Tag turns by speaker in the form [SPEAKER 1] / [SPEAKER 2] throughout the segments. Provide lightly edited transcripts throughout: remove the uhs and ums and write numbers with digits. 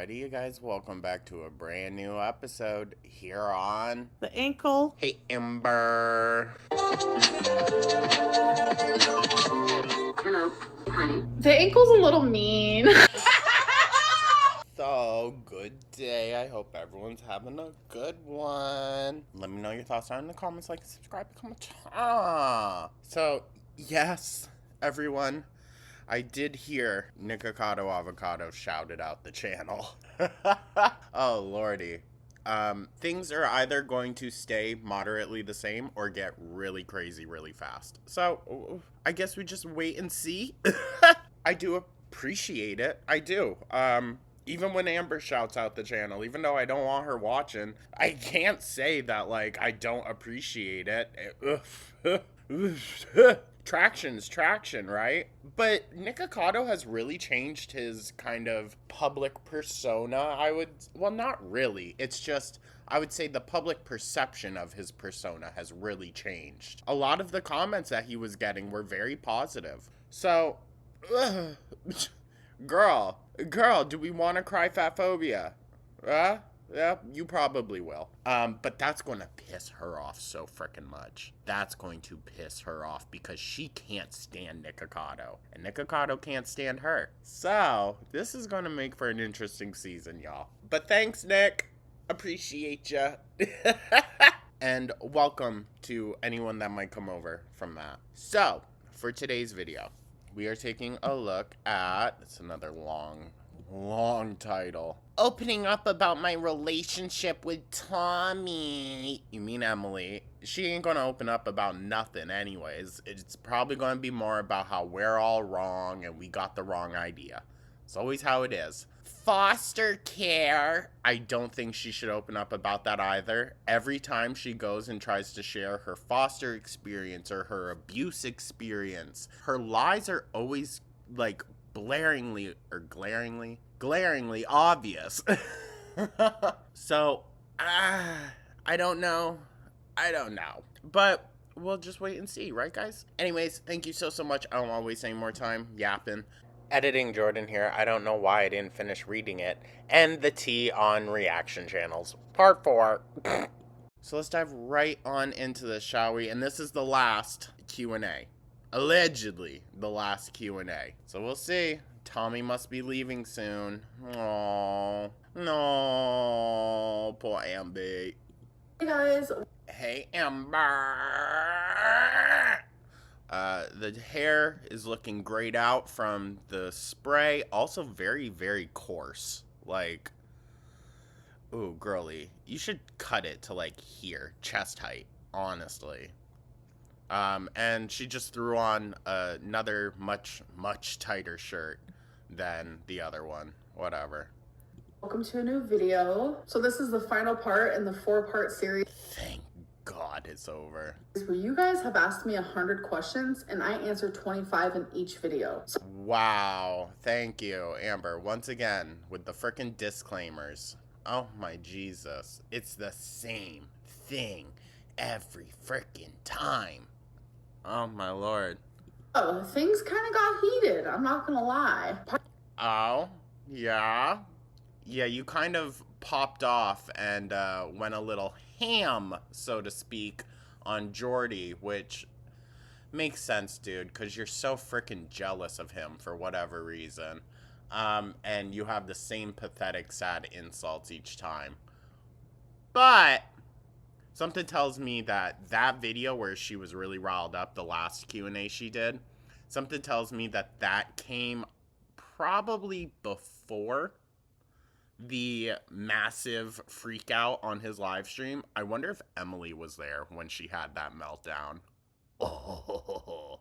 [SPEAKER 1] Alrighty, you guys, welcome back to a brand new episode here on
[SPEAKER 2] The ankle.
[SPEAKER 1] Hey Amber.
[SPEAKER 3] Hello, honey. The ankle's a little mean.
[SPEAKER 1] So, good day. I hope everyone's having a good one. Let me know your thoughts down in the comments, like, subscribe, comment. So, yes, everyone. I did hear Nikocado Avocado shouted out the channel. Oh, lordy. Things are either going to stay moderately the same or get really crazy really fast. So, I guess we just wait and see. I do appreciate it. I do. Even when Amber shouts out the channel, even though I don't want her watching, I can't say that, like, I don't appreciate it. Traction's traction, right? But Nikocado has really changed his kind of public persona, well, not really. It's just, I would say the public perception of his persona has really changed. A lot of the comments that he was getting were very positive. So, girl, do we want to cry fatphobia? Yeah, you probably will. But that's going to piss her off so freaking much. That's going to piss her off because she can't stand Nikocado. And Nikocado can't stand her. So, this is going to make for an interesting season, y'all. But thanks, Nick. Appreciate ya. And welcome to anyone that might come over from that. So, for today's video, we are taking a look at, it's another long title. Opening up about my relationship with Tommy. You mean Emily? She ain't gonna open up about nothing anyways. It's probably gonna be more about how we're all wrong and we got the wrong idea. It's always how it is. Foster care. I don't think she should open up about that either. Every time she goes and tries to share her foster experience or her abuse experience, her lies are always like glaringly obvious. So, I don't know. But we'll just wait and see, right, guys? Anyways, thank you so much. I don't want to waste any more time yapping. Editing Jordan here. I don't know why I didn't finish reading it. And the tea on reaction channels. Part 4. So let's dive right on into this, shall we? And this is the last Q&A. Allegedly, the last Q&A. So we'll see. Tommy must be leaving soon. Oh, no, poor Amber.
[SPEAKER 3] Hey guys.
[SPEAKER 1] Hey, Amber. The hair is looking grayed out from the spray. Also very, very coarse. Like, ooh, girly. You should cut it to, like, here. Chest height, honestly. And she just threw on another much tighter shirt than the other one. Whatever.
[SPEAKER 3] Welcome to a new video. So this is the final part in the 4-part series.
[SPEAKER 1] Thank God it's over.
[SPEAKER 3] Where you guys have asked me 100 questions and I answer 25 in each video. So
[SPEAKER 1] wow. Thank you, Amber. Once again, with the frickin' disclaimers. Oh my Jesus. It's the same thing every frickin' time. Oh my Lord.
[SPEAKER 3] oh, things kind of got heated. I'm not gonna lie.
[SPEAKER 1] Oh, yeah. Yeah, you kind of popped off and went a little ham, so to speak, on Jordy, which makes sense, dude, because you're so freaking jealous of him for whatever reason. And you have the same pathetic, sad insults each time. But something tells me that video where she was really riled up, the last Q&A she did, something tells me that came probably before the massive freak out on his live stream. I wonder if Emily was there when she had that meltdown. Oh.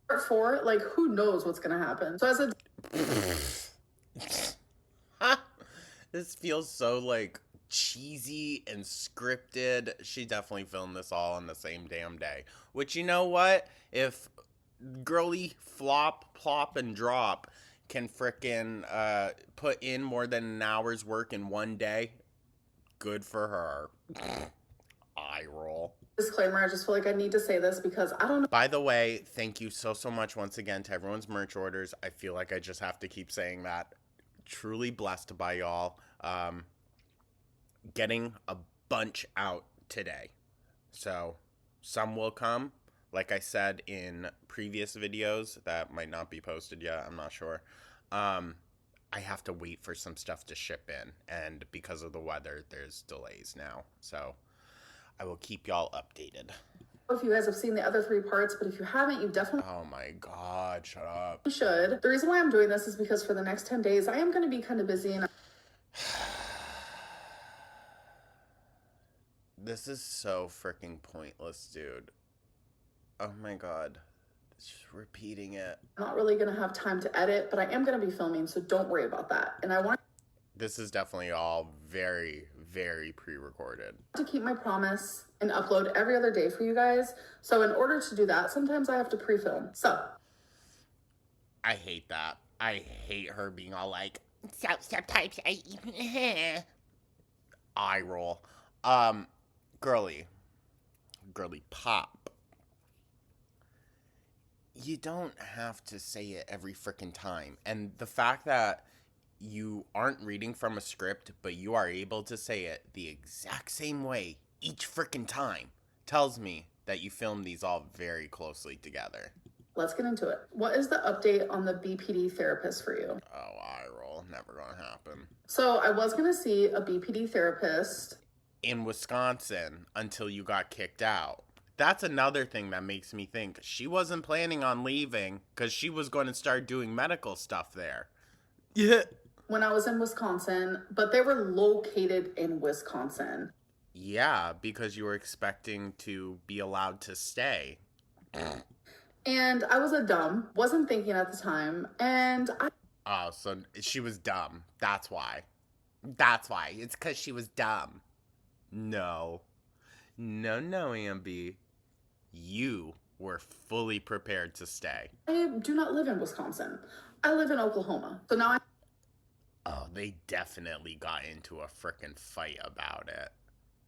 [SPEAKER 3] Part 4, like, who knows what's gonna happen. So as a
[SPEAKER 1] This feels so, like, cheesy and scripted. She definitely filmed this all on the same damn day. Which, you know what? If girly flop, plop, and drop can frickin' put in more than an hour's work in one day, good for her. Eye roll.
[SPEAKER 3] disclaimer, I just feel like I need to say this because I don't know.
[SPEAKER 1] By the way, thank you so much once again to everyone's merch orders. I feel like I just have to keep saying that. truly blessed by y'all. Getting a bunch out today. So some will come. Like I said in previous videos that might not be posted yet, I'm not sure. I have to wait for some stuff to ship in, and because of the weather, there's delays now. So I will keep y'all updated.
[SPEAKER 3] If you guys have seen the other 3 parts, but if you haven't, you definitely
[SPEAKER 1] Oh my god, shut up.
[SPEAKER 3] should. The reason why I'm doing this is because for the next 10 days, I am going to be kind of busy, and
[SPEAKER 1] This is so freaking pointless, dude. Oh my god. Just repeating it.
[SPEAKER 3] I'm not really going to have time to edit, but I am going to be filming, so don't worry about that. And I want
[SPEAKER 1] This is definitely all very, very pre-recorded.
[SPEAKER 3] to keep my promise and upload every other day for you guys. So in order to do that, sometimes I have to pre-film. So
[SPEAKER 1] I hate that. I hate her being all like, sometimes I eye roll. Girly pop. You don't have to say it every freaking time. And the fact that you aren't reading from a script, but you are able to say it the exact same way each freaking time tells me that you filmed these all very closely together.
[SPEAKER 3] let's get into it. What is the update on the BPD therapist for you?
[SPEAKER 1] Oh, eye roll. Never gonna happen.
[SPEAKER 3] So I was going to see a BPD therapist
[SPEAKER 1] In Wisconsin until you got kicked out. That's another thing that makes me think she wasn't planning on leaving because she was going to start doing medical stuff there. Yeah.
[SPEAKER 3] when I was in Wisconsin, but they were located in Wisconsin.
[SPEAKER 1] Yeah, because you were expecting to be allowed to stay.
[SPEAKER 3] And I was a dumb, wasn't thinking at the time, and I
[SPEAKER 1] Oh, so she was dumb. That's why. That's why. It's because she was dumb. No. No, Amby. You were fully prepared to stay.
[SPEAKER 3] do not live in Wisconsin. I live in Oklahoma. So now
[SPEAKER 1] Oh, they definitely got into a frickin' fight about it.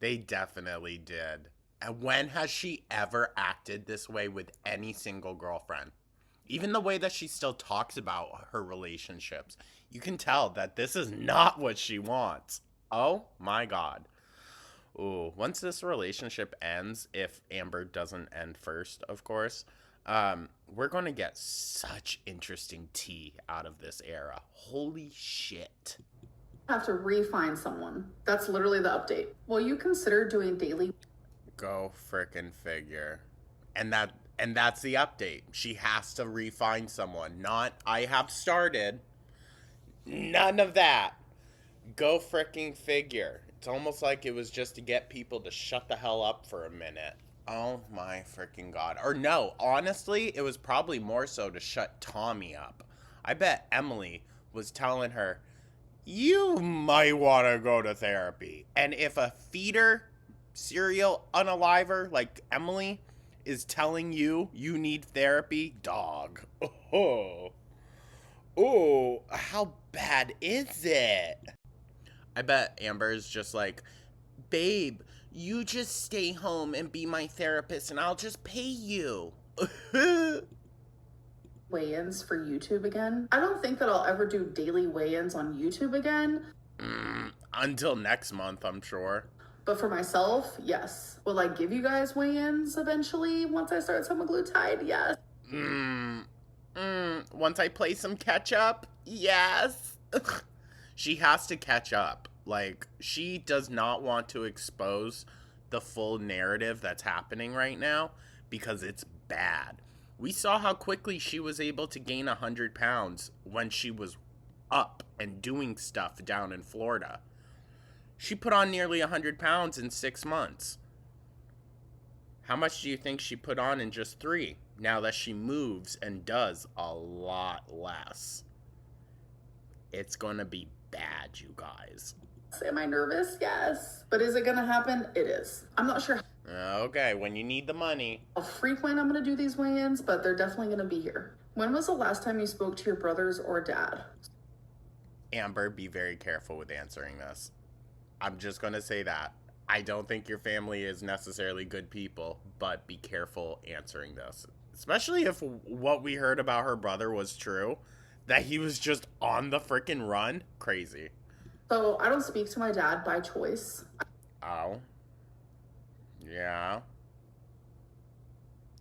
[SPEAKER 1] They definitely did. And when has she ever acted this way with any single girlfriend? Even the way that she still talks about her relationships, you can tell that this is not what she wants. Oh my god. Ooh, once this relationship ends, if Amber doesn't end first, of course, we're going to get such interesting tea out of this era. Holy shit.
[SPEAKER 3] have to re-find someone. That's literally the update. Will you consider doing daily?
[SPEAKER 1] Go frickin' figure. And that's the update. She has to re-find someone. Not, I have started. None of that. Go fricking figure. It's almost like it was just to get people to shut the hell up for a minute. Oh my freaking god. Or no, honestly, it was probably more so to shut Tommy up. I bet Emily was telling her, you might want to go to therapy. And if a feeder, serial unaliver like Emily is telling you you need therapy, dog. Oh, how bad is it? I bet Amber's just like, babe, you just stay home and be my therapist and I'll just pay you.
[SPEAKER 3] Weigh-ins for YouTube again. I don't think that I'll ever do daily weigh-ins on YouTube again.
[SPEAKER 1] Until next month, I'm sure.
[SPEAKER 3] But for myself, yes. Will I give you guys weigh-ins eventually once I start semaglutide? Yes.
[SPEAKER 1] Once I play some catch up, yes. She has to catch up. Like, she does not want to expose the full narrative that's happening right now because it's bad. We saw how quickly she was able to gain 100 pounds when she was up and doing stuff down in Florida. She put on nearly 100 pounds in 6 months. How much do you think she put on in just 3? Now that she moves and does a lot less. It's gonna be bad, you guys.
[SPEAKER 3] Am I nervous? Yes. But is it going to happen? It is. I'm not sure
[SPEAKER 1] Okay, when you need the money.
[SPEAKER 3] how frequent I'm going to do these weigh-ins, but they're definitely going to be here. When was the last time you spoke to your brothers or dad?
[SPEAKER 1] Amber, be very careful with answering this. I'm just gonna say that. I don't think your family is necessarily good people, but be careful answering this. Especially if what we heard about her brother was true. That he was just on the freaking run? Crazy.
[SPEAKER 3] So I don't speak to my dad by choice.
[SPEAKER 1] Oh. Yeah.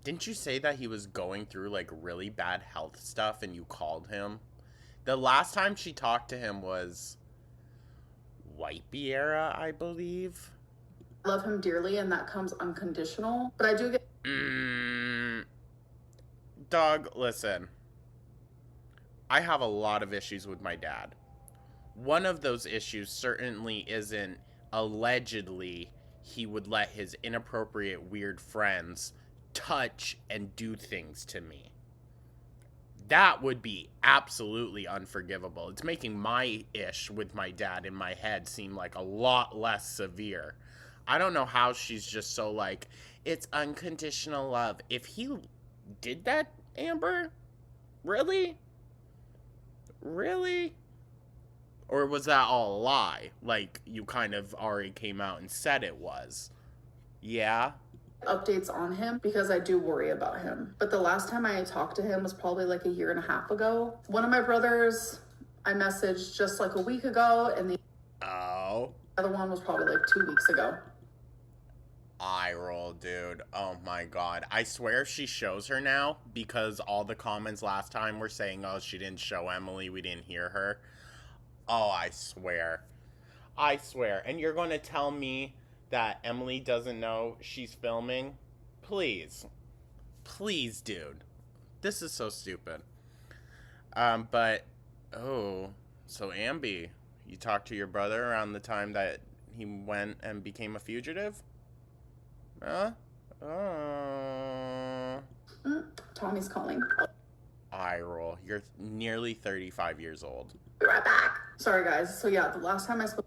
[SPEAKER 1] Didn't you say that he was going through like really bad health stuff and you called him? The last time she talked to him was Wipey era, I believe.
[SPEAKER 3] I love him dearly, and that comes unconditional. But I do get.
[SPEAKER 1] Dog, listen. I have a lot of issues with my dad. One of those issues certainly isn't allegedly he would let his inappropriate weird friends touch and do things to me. That would be absolutely unforgivable. It's making my ish with my dad in my head seem like a lot less severe. I don't know how she's just so like, it's unconditional love. If he did that, Amber? Really? Really? Or was that all a lie? Like, you kind of already came out and said it was. Yeah?
[SPEAKER 3] Updates on him because I do worry about him. But the last time I talked to him was probably like a year and a half ago. One of my brothers I messaged just like a week ago, and the other one was probably like 2 weeks ago.
[SPEAKER 1] Eye roll, dude. Oh my god. I swear she shows her now because all the comments last time were saying, oh, she didn't show Emily, we didn't hear her. Oh, I swear. I swear. And you're going to tell me that Emily doesn't know she's filming? Please. Please, dude. This is so stupid. But, oh, so Ambi, you talked to your brother around the time that he went and became a fugitive? Huh?
[SPEAKER 3] Tommy's calling.
[SPEAKER 1] Eye roll. You're nearly 35 years old.
[SPEAKER 3] Be right back. Sorry, guys. So, yeah, the last time I spoke.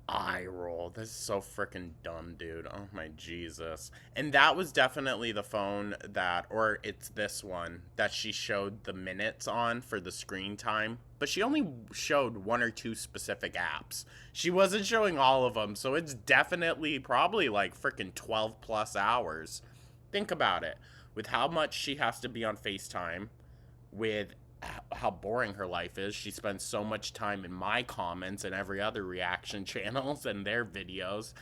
[SPEAKER 1] Eye roll. This is so freaking dumb, dude. Oh my Jesus. And that was definitely the phone that, or it's this one, that she showed the minutes on for the screen time. But she only showed one or two specific apps. She wasn't showing all of them, so it's definitely probably like freaking 12 plus hours. Think about it. With how much she has to be on FaceTime, with how boring her life is. She spends so much time in my comments and every other reaction channels and their videos.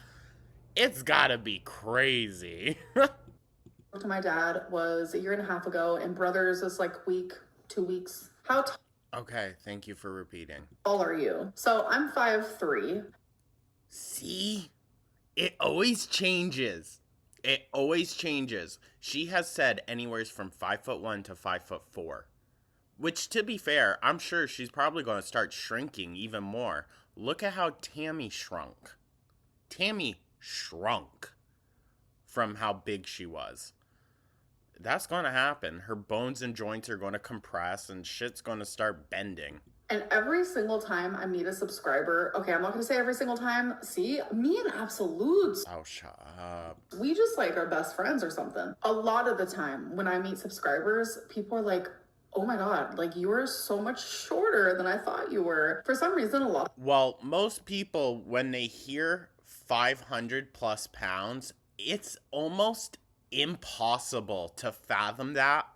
[SPEAKER 1] It's gotta be crazy.
[SPEAKER 3] To my dad was a year and a half ago, and brothers is like 2 weeks. How
[SPEAKER 1] Okay, thank you for repeating.
[SPEAKER 3] tall are you? So I'm 5'3".
[SPEAKER 1] See? It always changes. It always changes. She has said anywhere from 5'1" to 5'4". Which, to be fair, I'm sure she's probably going to start shrinking even more. Look at how Tammy shrunk. Tammy shrunk from how big she was. That's going to happen. Her bones and joints are going to compress and shit's going to start bending.
[SPEAKER 3] And every single time I meet a subscriber, okay, I'm not going to say every single time. See, me and Absolutes.
[SPEAKER 1] Oh, shut up.
[SPEAKER 3] We just like are best friends or something. A lot of the time when I meet subscribers, people are like, oh my god, like you are so much shorter than I thought you were. For some reason, a lot.
[SPEAKER 1] Well, most people, when they hear 500 plus pounds, it's almost impossible to fathom that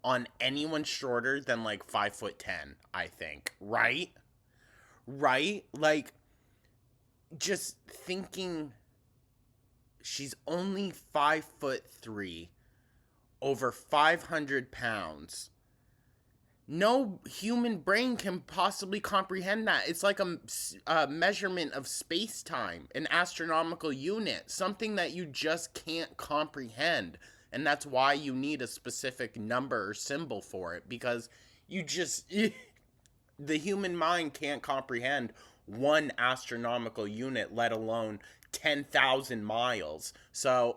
[SPEAKER 1] on anyone shorter than like 5'10", I think. Right? Right? Like, just thinking she's only 5'3", over 500 pounds. No human brain can possibly comprehend that. It's like a measurement of space-time, an astronomical unit, something that you just can't comprehend. And that's why you need a specific number or symbol for it, because you just, the human mind can't comprehend one astronomical unit, let alone 10,000 miles. So,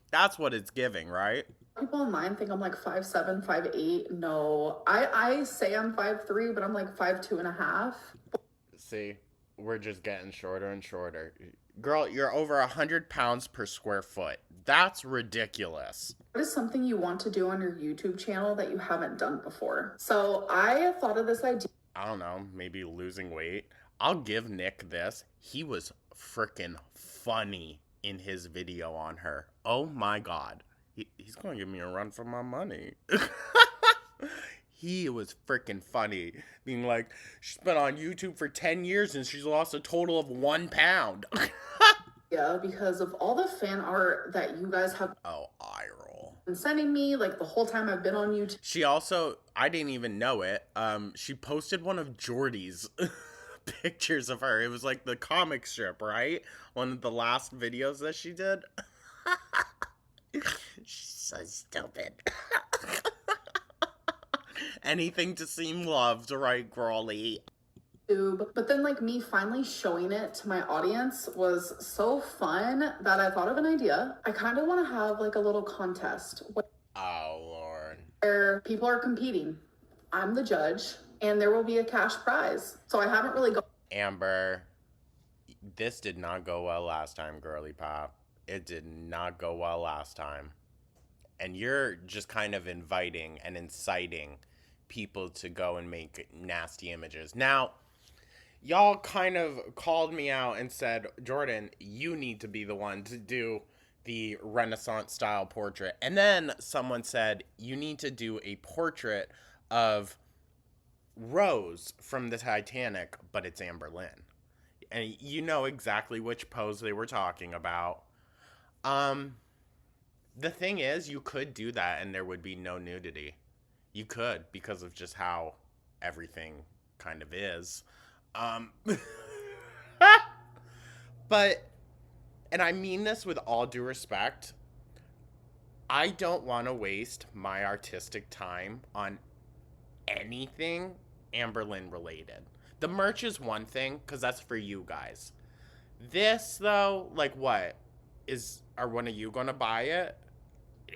[SPEAKER 1] that's what it's giving, right?
[SPEAKER 3] People online think I'm like 5'7", 5'8". No, I say I'm 5'3", but I'm like 5'2.5".
[SPEAKER 1] See, we're just getting shorter and shorter. Girl, you're over 100 pounds per square foot. That's ridiculous.
[SPEAKER 3] What is something you want to do on your YouTube channel that you haven't done before? So I thought of this idea.
[SPEAKER 1] I don't know, maybe losing weight. I'll give Nick this. He was freaking funny in his video on her. Oh my god. He's going to give me a run for my money. He was freaking funny. Being like, she's been on YouTube for 10 years and she's lost a total of 1 pound.
[SPEAKER 3] Yeah, because of all the fan art that you guys have
[SPEAKER 1] Eye roll.
[SPEAKER 3] been sending me, like the whole time I've been on YouTube.
[SPEAKER 1] She also, I didn't even know it, she posted one of Jordy's pictures of her. It was like the comic strip, right? One of the last videos that she did. She's so stupid. Anything to seem loved, right, girly?
[SPEAKER 3] But then like me finally showing it to my audience was so fun that I thought of an idea. I kind of want to have like a little contest where people are competing. I'm the judge and there will be a cash prize. So I haven't really gone.
[SPEAKER 1] Amber, this did not go well last time, girly pop. It did not go well last time. And you're just kind of inviting and inciting people to go and make nasty images. Now, y'all kind of called me out and said, Jordan, you need to be the one to do the Renaissance style portrait. And then someone said, you need to do a portrait of Rose from the Titanic, but it's Amberlynn. And you know exactly which pose they were talking about. The thing is, you could do that and there would be no nudity. You could, because of just how everything kind of is. But, and I mean this with all due respect, I don't want to waste my artistic time on anything Amberlynn related. The merch is one thing, because that's for you guys. This, though, like what? Are one of you going to buy it?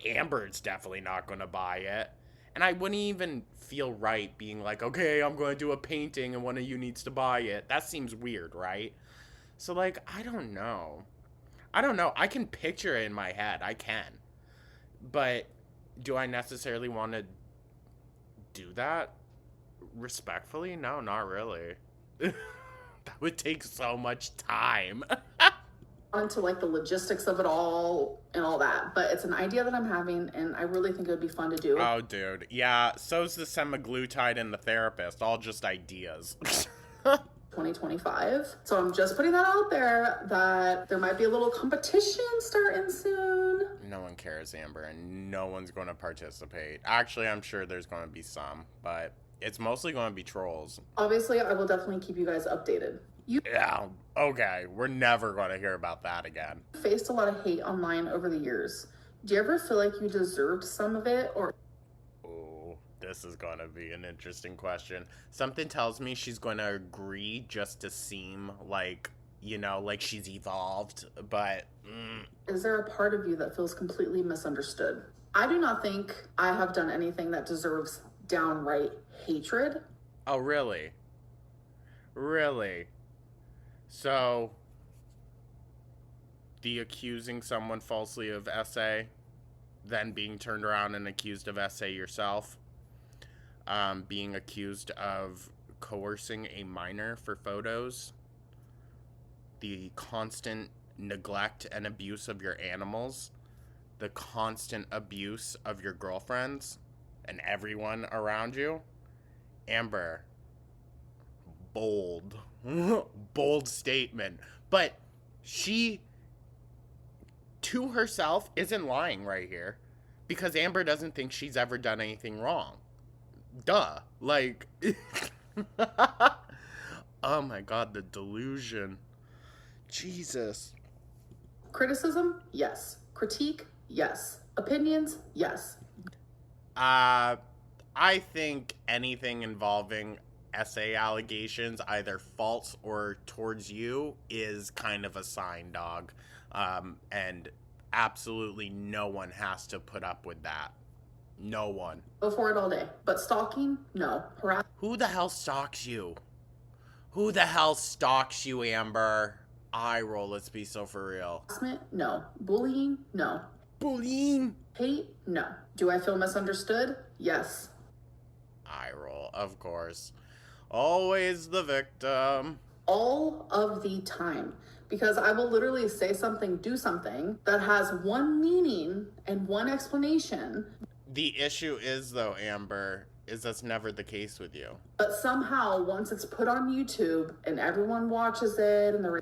[SPEAKER 1] Amber's definitely not going to buy it. And I wouldn't even feel right being like, okay, I'm going to do a painting and one of you needs to buy it. That seems weird, right? So, like, I don't know. I can picture it in my head. I can. But do I necessarily want to do that? Respectfully? No, not really. That would take so much time.
[SPEAKER 3] Onto like the logistics of it all and all that, but it's an idea that I'm having and I really think it would be fun to do.
[SPEAKER 1] Oh, dude. Yeah, so's the semaglutide and the therapist. All just ideas.
[SPEAKER 3] 2025. So I'm just putting that out there that there might be a little competition starting soon.
[SPEAKER 1] No one cares, Amber, and no one's going to participate. Actually, I'm sure there's going to be some, but it's mostly going to be trolls.
[SPEAKER 3] Obviously, I will definitely keep you guys updated.
[SPEAKER 1] Yeah, okay. We're never going to hear about that again.
[SPEAKER 3] Faced a lot of hate online over the years. Do you ever feel like you deserved some of it, or...
[SPEAKER 1] Oh, this is going to be an interesting question. Something tells me she's going to agree just to seem like, you know, like she's evolved, but...
[SPEAKER 3] Is there a part of you that feels completely misunderstood? I do not think I have done anything that deserves downright hatred.
[SPEAKER 1] Oh, really? Really? So, the accusing someone falsely of SA, then being turned around and accused of SA yourself, being accused of coercing a minor for photos, the constant neglect and abuse of your animals, the constant abuse of your girlfriends and everyone around you. Amber, bold statement, but she to herself isn't lying right here, because Amber doesn't think she's ever done anything wrong. Duh. Like oh my god, the delusion. Jesus.
[SPEAKER 3] Criticism? Yes. Critique? Yes. Opinions? Yes.
[SPEAKER 1] I think anything involving SA allegations, either false or towards you, is kind of a sign, dog. And absolutely no one has to put up with that. No one.
[SPEAKER 3] Go for it all day. But stalking? No.
[SPEAKER 1] Who the hell stalks you? Who the hell stalks you, Amber? Eye roll, let's be so for real.
[SPEAKER 3] Harassment? No. Bullying? No.
[SPEAKER 1] Bullying?
[SPEAKER 3] Hate? No. Do I feel misunderstood? Yes.
[SPEAKER 1] Eye roll, of course. Always the victim.
[SPEAKER 3] All of the time. Because I will literally say something, do something that has one meaning and one explanation.
[SPEAKER 1] The issue is, though, Amber, is that's never the case with you.
[SPEAKER 3] But somehow, once it's put on YouTube and everyone watches it and the...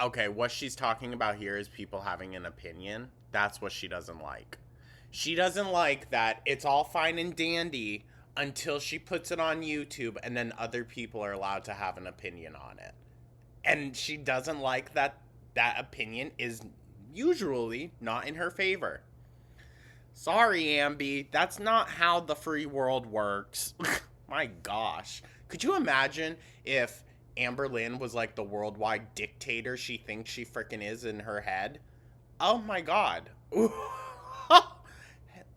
[SPEAKER 1] Okay, what she's talking about here is people having an opinion. That's what she doesn't like. She doesn't like that it's all fine and dandy until she puts it on YouTube and then other people are allowed to have an opinion on it. And she doesn't like that that opinion is usually not in her favor. Sorry, Ambi, that's not how the free world works. My gosh. Could you imagine if Amberlynn was like the worldwide dictator she thinks she freaking is in her head? Oh my god.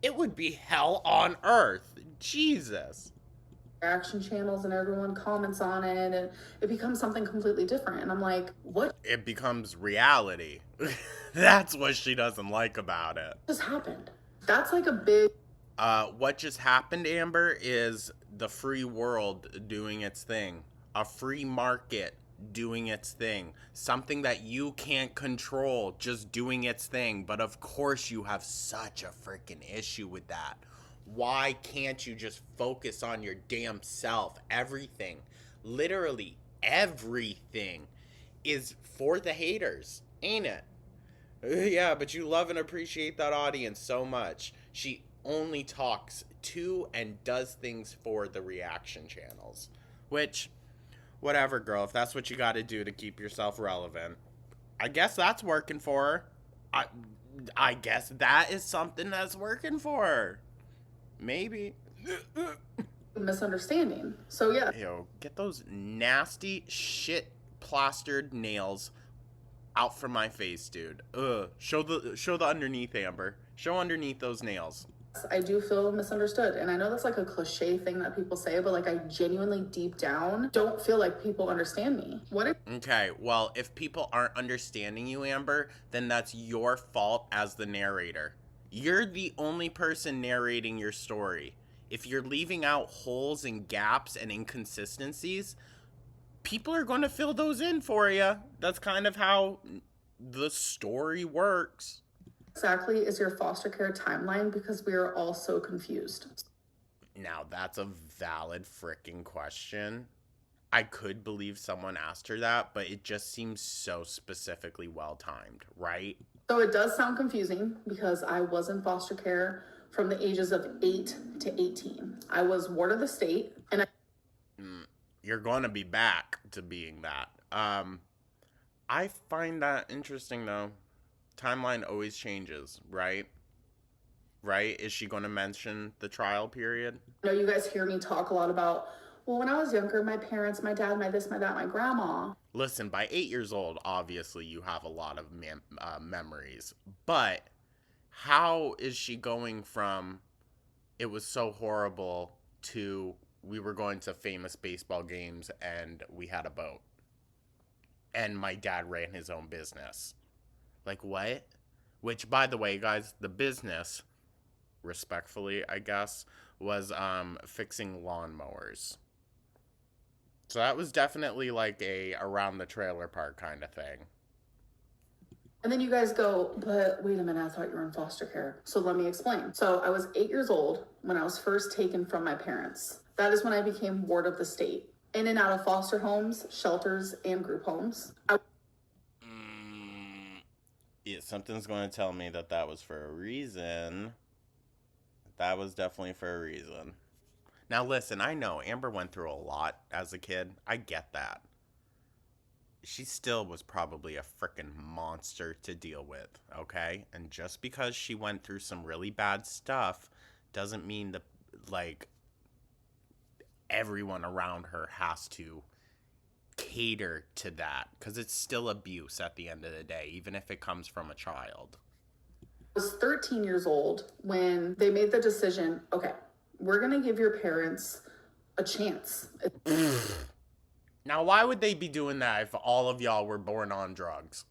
[SPEAKER 1] It would be hell on earth. Jesus.
[SPEAKER 3] reaction channels and everyone comments on it and it becomes something completely different. And I'm like, what
[SPEAKER 1] It becomes reality. That's what she doesn't like about it.
[SPEAKER 3] just happened? That's like a big...
[SPEAKER 1] What just happened, Amber, is the free world doing its thing. A free market doing its thing. Something that you can't control, just doing its thing. But of course you have such a freaking issue with that. Why can't you just focus on your damn self? Everything, literally everything is for the haters, ain't it? Yeah, but you love and appreciate that audience so much. She only talks to and does things for the reaction channels. Which, whatever, girl, if that's what you gotta do to keep yourself relevant, I guess that's working for her. I guess that is something that's working for her. Maybe.
[SPEAKER 3] misunderstanding. So yeah,
[SPEAKER 1] Yo, get those nasty shit plastered nails out from my face, dude. Ugh. Show the underneath, Amber. Show underneath those nails.
[SPEAKER 3] I do feel misunderstood. And I know that's like a cliche thing that people say, but like I genuinely deep down don't feel like people understand me. What if...
[SPEAKER 1] Okay, well, if people aren't understanding you, Amber, then that's your fault as the narrator. You're the only person narrating your story. If you're leaving out holes and gaps and inconsistencies, people are going to fill those in for you. That's kind of how the story works.
[SPEAKER 3] exactly is your foster care timeline? Because we are all so confused.
[SPEAKER 1] Now, that's a valid freaking question. I could believe someone asked her that, but it just seems so specifically well-timed, right?
[SPEAKER 3] So it does sound confusing because I was in foster care from the ages of 8 to 18. I was ward of the state and
[SPEAKER 1] You're going to be back to being that. I find that interesting, though. Timeline always changes, right? Right? Is she going to mention the trial period?
[SPEAKER 3] I know you guys hear me talk a lot about, well, when I was younger, my parents, my dad, my this, my that, my grandma.
[SPEAKER 1] Listen, by 8 years old, obviously you have a lot of memories. But how is she going from it was so horrible to we were going to famous baseball games and we had a boat and my dad ran his own business? Like, what? Which, by the way, guys, the business, respectfully, I guess, was fixing lawnmowers. So that was definitely like a around the trailer park kind of thing.
[SPEAKER 3] And then you guys go, but wait a minute, I thought you were in foster care. So let me explain. So I was 8 years old when I was first taken from my parents. That is when I became ward of the state. In and out of foster homes, shelters, and group homes.
[SPEAKER 1] Yeah, something's going to tell me that that was for a reason. That was definitely for a reason. Now listen, I know Amber went through a lot as a kid. I get that. She still was probably a freaking monster to deal with, okay? And just because she went through some really bad stuff doesn't mean that, like, everyone around her has to cater to that, because it's still abuse at the end of the day, even if it comes from a child.
[SPEAKER 3] I was 13 years old when they made the decision, okay, we're going to give your parents a chance.
[SPEAKER 1] Now, why would they be doing that if all of y'all were born on drugs?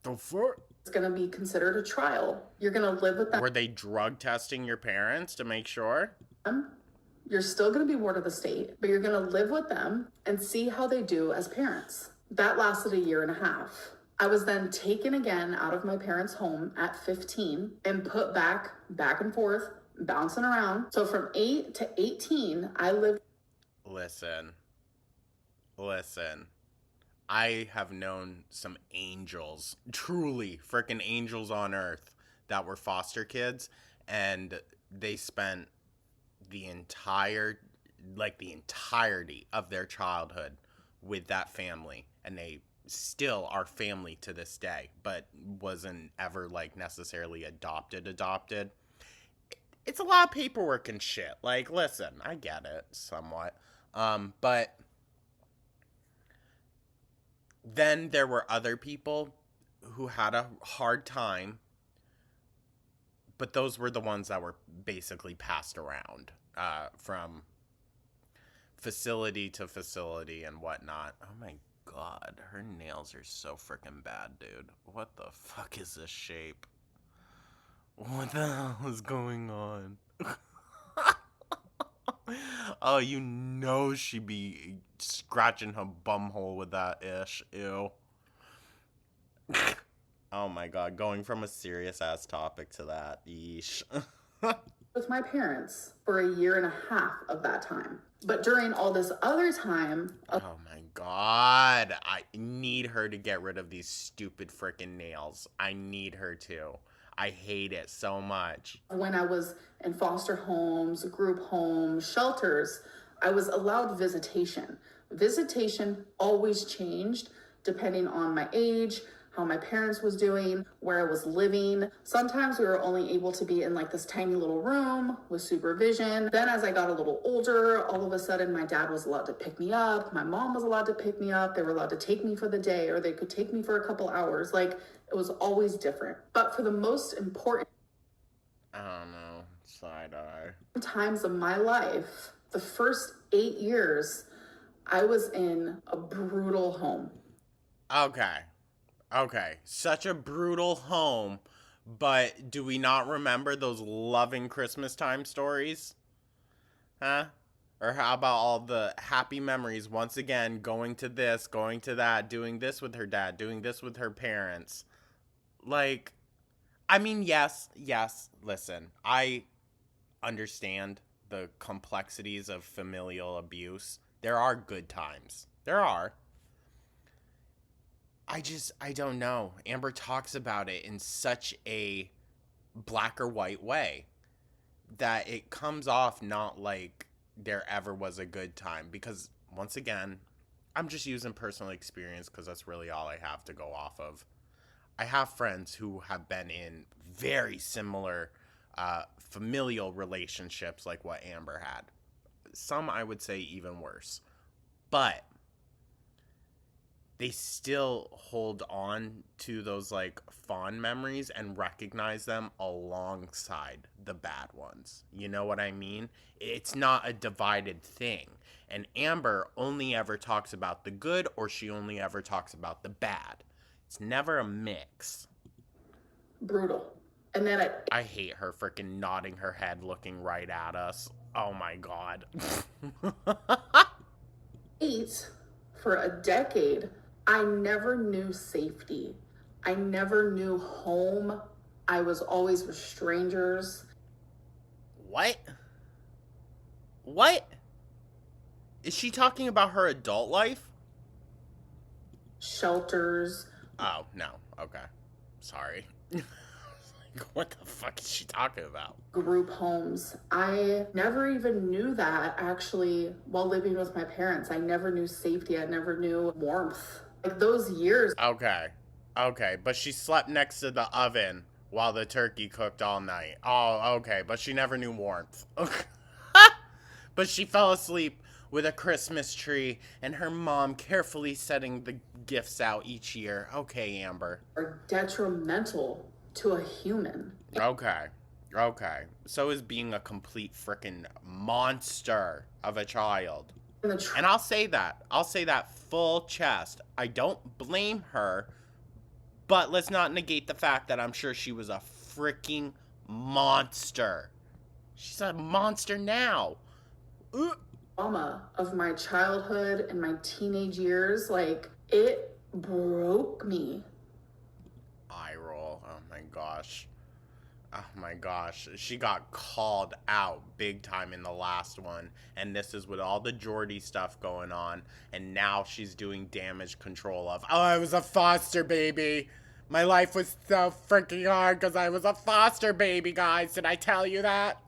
[SPEAKER 1] The fuck?
[SPEAKER 3] It's going to be considered a trial. You're going to live with them.
[SPEAKER 1] Were they drug testing your parents to make sure?
[SPEAKER 3] You're still going to be ward of the state, but you're going to live with them and see how they do as parents. That lasted a year and a half. I was then taken again out of my parents' home at 15 and put back and forth, bouncing around. So from 8 to 18, I lived.
[SPEAKER 1] Listen. I have known some angels, truly freaking angels on earth, that were foster kids, and they spent the entirety of their childhood with that family, and they still are family to this day, but wasn't ever like necessarily adopted. It's a lot of paperwork and shit. Like, listen, I get it somewhat. But then there were other people who had a hard time, but those were the ones that were basically passed around from facility to facility and whatnot. Oh my god, her nails are so freaking bad, dude. What the fuck is this shape? What the hell is going on? Oh, you know she be scratching her bumhole with that ish. Ew. Oh my god, going from a serious ass topic to that. Yeesh.
[SPEAKER 3] with my parents for a year and a half of that time. But during all this other time,
[SPEAKER 1] Oh my god. I need her to get rid of these stupid freaking nails. I need her to. I hate it so much.
[SPEAKER 3] when I was in foster homes, group homes, shelters, I was allowed visitation. Visitation always changed depending on my age, how my parents was doing, where I was living. Sometimes we were only able to be in like this tiny little room with supervision. Then as I got a little older, all of a sudden my dad was allowed to pick me up. My mom was allowed to pick me up. They were allowed to take me for the day, or they could take me for a couple hours. Like, it was always different. But for the most important
[SPEAKER 1] I don't know. Side eye.
[SPEAKER 3] times of my life, the first 8 years, I was in a brutal home.
[SPEAKER 1] Okay. Such a brutal home, but do we not remember those loving Christmas time stories? Huh? Or how about all the happy memories, once again, going to this, going to that, doing this with her dad, doing this with her parents? Like, I mean, yes, listen, I understand the complexities of familial abuse. There are good times. There are. I don't know. Amber talks about it in such a black or white way that it comes off not like there ever was a good time, because once again, I'm just using personal experience because that's really all I have to go off of. I have friends who have been in very similar familial relationships like what Amber had. Some I would say even worse. But they still hold on to those like fond memories and recognize them alongside the bad ones. You know what I mean? It's not a divided thing. And Amber only ever talks about the good, or she only ever talks about the bad. It's never a mix.
[SPEAKER 3] Brutal. And then
[SPEAKER 1] I hate her freaking nodding her head looking right at us. Oh my god.
[SPEAKER 3] ate for a decade, I never knew safety. I never knew home. I was always with strangers.
[SPEAKER 1] What? What? Is she talking about her adult life?
[SPEAKER 3] Shelters.
[SPEAKER 1] Oh, no. Okay. Sorry. What the fuck is she talking about?
[SPEAKER 3] Group homes. I never even knew that actually while living with my parents. I never knew safety. I never knew warmth. Like those years.
[SPEAKER 1] Okay. But she slept next to the oven while the turkey cooked all night. Oh, okay. But she never knew warmth. But she fell asleep with a Christmas tree and her mom carefully setting the gifts out each year. Okay, Amber.
[SPEAKER 3] Are detrimental to a human.
[SPEAKER 1] Okay. So is being a complete freaking monster of a child. And I'll say that full chest. I don't blame her, but let's not negate the fact that I'm sure she was a freaking monster. She's a monster now.
[SPEAKER 3] Trauma of my childhood and my teenage years, like, it broke me.
[SPEAKER 1] Eye roll. Oh my gosh. Oh my gosh, she got called out big time in the last one, and this is with all the Geordie stuff going on, and now she's doing damage control of, oh, I was a foster baby. My life was so freaking hard because I was a foster baby, guys. Did I tell you that?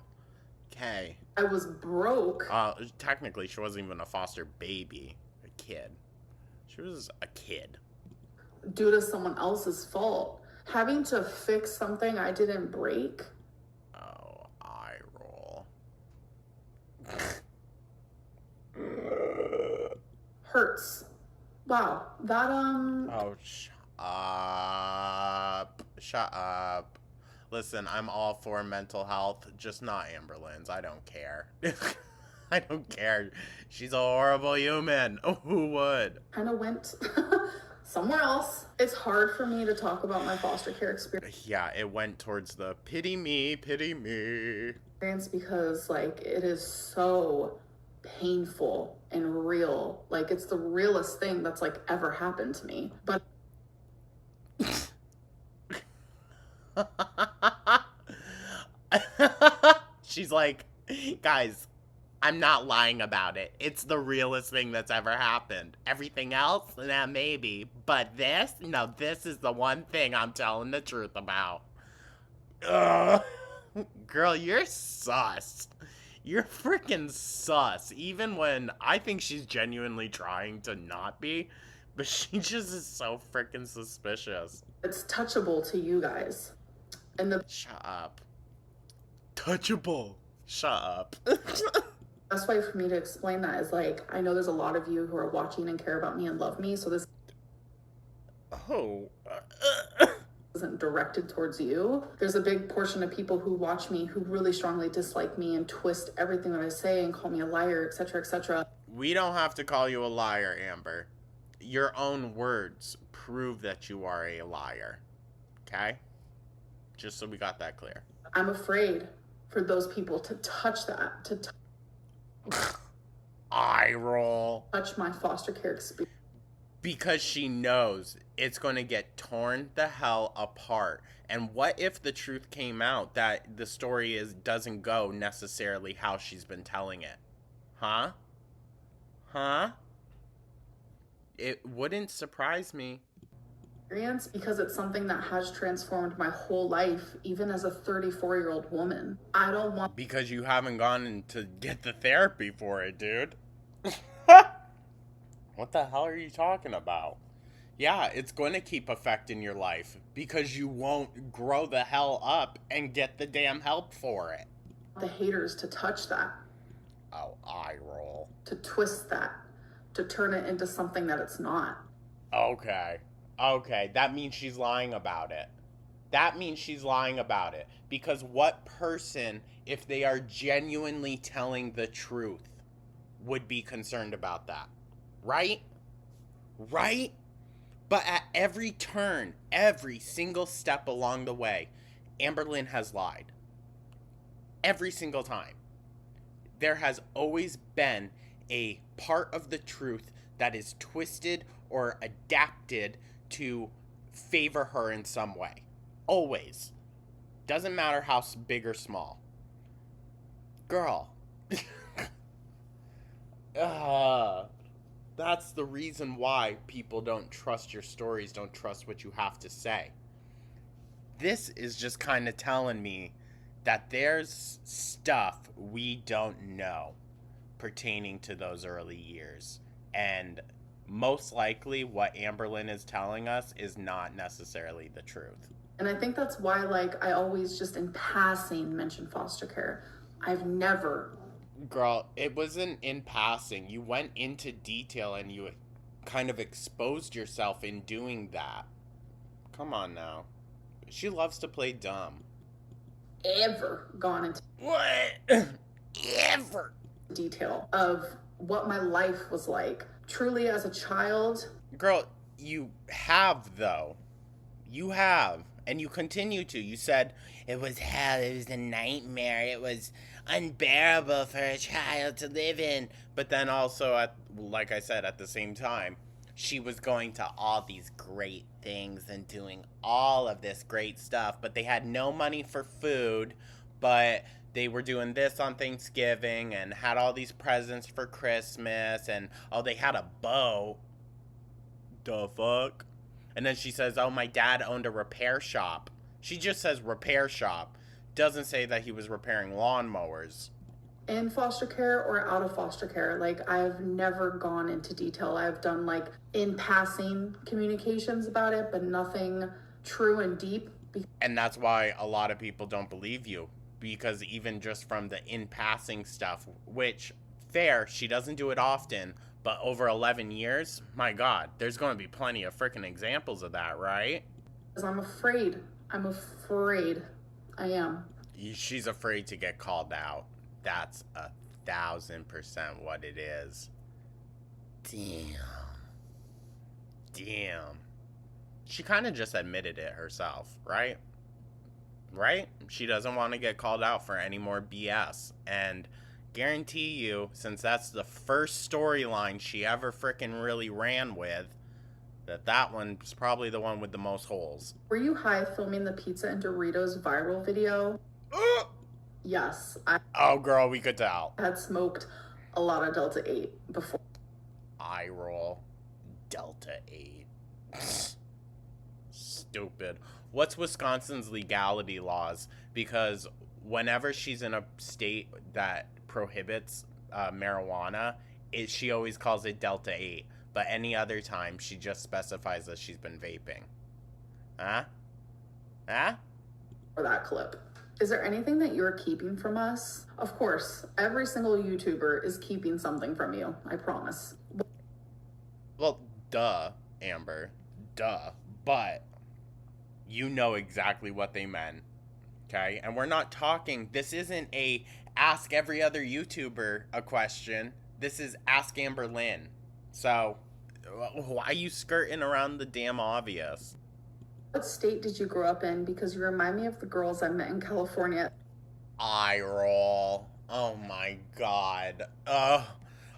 [SPEAKER 1] Okay.
[SPEAKER 3] I was broke.
[SPEAKER 1] Technically, she wasn't even a foster baby. A kid. She was a kid.
[SPEAKER 3] Due to someone else's fault. Having to fix something I didn't break.
[SPEAKER 1] Oh, eye roll.
[SPEAKER 3] Hurts. Wow. That,
[SPEAKER 1] Oh, shut up. Shut up. Listen, I'm all for mental health, just not Amberlynn's. I don't care. I don't care. She's a horrible human. Who would?
[SPEAKER 3] Kind of went somewhere else. It's hard for me to talk about my foster care experience.
[SPEAKER 1] Yeah, it went towards the pity me,
[SPEAKER 3] Because, like, it is so painful and real. Like, it's the realest thing that's, like, ever happened to me. But
[SPEAKER 1] she's like, guys, I'm not lying about it. It's the realest thing that's ever happened. Everything else, maybe. But this? No, this is the one thing I'm telling the truth about. Ugh. Girl, you're sus. You're freaking sus. Even when I think she's genuinely trying to not be, but she just is so freaking suspicious.
[SPEAKER 3] It's touchable to you guys. And the
[SPEAKER 1] Shut up. Touchable. Shut up.
[SPEAKER 3] best way for me to explain that is, like, I know there's a lot of you who are watching and care about me and love me, so this
[SPEAKER 1] Oh.
[SPEAKER 3] isn't directed towards you. There's a big portion of people who watch me who really strongly dislike me and twist everything that I say and call me a liar, etc., etc.
[SPEAKER 1] We don't have to call you a liar, Amber. Your own words prove that you are a liar. Okay? Just so we got that clear.
[SPEAKER 3] I'm afraid for those people to touch that, to
[SPEAKER 1] Eye roll.
[SPEAKER 3] touch my foster care experience.
[SPEAKER 1] Because she knows it's going to get torn the hell apart. And what if the truth came out that the story doesn't go necessarily how she's been telling it? Huh? Huh? It wouldn't surprise me.
[SPEAKER 3] Because it's something that has transformed my whole life, even as a 34-year-old woman. I don't want...
[SPEAKER 1] Because you haven't gone in to get the therapy for it, dude. What the hell are you talking about? Yeah, it's going to keep affecting your life because you won't grow the hell up and get the damn help for it.
[SPEAKER 3] the haters to touch that.
[SPEAKER 1] Oh, eye roll.
[SPEAKER 3] To twist that. To turn it into something that it's not.
[SPEAKER 1] Okay. Okay, that means she's lying about it. That means she's lying about it. Because what person, if they are genuinely telling the truth, would be concerned about that? Right? Right? But at every turn, every single step along the way, Amberlynn has lied. Every single time. There has always been a part of the truth that is twisted or adapted to favor her in some way. Always. Doesn't matter how big or small. Girl. That's the reason why people don't trust your stories, don't trust what you have to say. This is just kind of telling me that there's stuff we don't know pertaining to those early years. And most likely what Amberlynn is telling us is not necessarily the truth.
[SPEAKER 3] And I think that's why, like, I always just in passing mention foster care. I've never.
[SPEAKER 1] Girl, it wasn't in passing. You went into detail and you kind of exposed yourself in doing that. Come on now. She loves to play dumb.
[SPEAKER 3] Ever gone into
[SPEAKER 1] What? Ever?
[SPEAKER 3] detail of what my life was like. Truly as a child.
[SPEAKER 1] Girl, you have, though. You have. And you continue to. You said, it was hell, it was a nightmare, it was unbearable for a child to live in. But then also, like I said, at the same time, she was going to all these great things and doing all of this great stuff, but they had no money for food, but they were doing this on Thanksgiving and had all these presents for Christmas, and oh, they had a boat. The fuck? And then she says, oh, my dad owned a repair shop. She just says repair shop. Doesn't say that he was repairing lawnmowers.
[SPEAKER 3] In foster care or out of foster care, like, I've never gone into detail. I've done like in passing communications about it, but nothing true and deep.
[SPEAKER 1] And that's why a lot of people don't believe you, because even just from the in passing stuff, which fair, she doesn't do it often, but over 11 years, my God, there's going to be plenty of freaking examples of that, right?
[SPEAKER 3] Because I'm afraid. I am.
[SPEAKER 1] She's afraid to get called out. That's 1,000% what it is. Damn. She kind of just admitted it herself, right? Right? She doesn't want to get called out for any more BS. And guarantee you, since that's the first storyline she ever freaking really ran with, that one's probably the one with the most holes.
[SPEAKER 3] Were you high filming the pizza and Doritos viral video? Yes.
[SPEAKER 1] Oh, girl, we could tell.
[SPEAKER 3] I had smoked a lot of Delta 8 before.
[SPEAKER 1] Eye roll. Delta 8. Stupid. What's Wisconsin's legality laws? Because whenever she's in a state that prohibits marijuana, she always calls it Delta 8. But any other time, she just specifies that she's been vaping. Huh?
[SPEAKER 3] For that clip. Is there anything that you're keeping from us? Of course, every single YouTuber is keeping something from you. I promise.
[SPEAKER 1] Well, duh, Amber. Duh. But you know exactly what they meant. Okay? And we're not talking, this isn't a ask every other YouTuber a question. This is ask Amberlynn. So, why are you skirting around the damn obvious?
[SPEAKER 3] What state did you grow up in? Because you remind me of the girls I met in California.
[SPEAKER 1] Eye roll. Oh my God.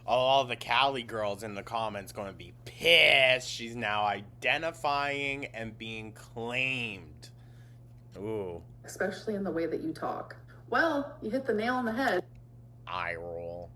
[SPEAKER 1] All the Cali girls in the comments going to be pissed. She's now identifying and being claimed. Ooh.
[SPEAKER 3] Especially in the way that you talk. Well, you hit the nail on the head.
[SPEAKER 1] Eye roll.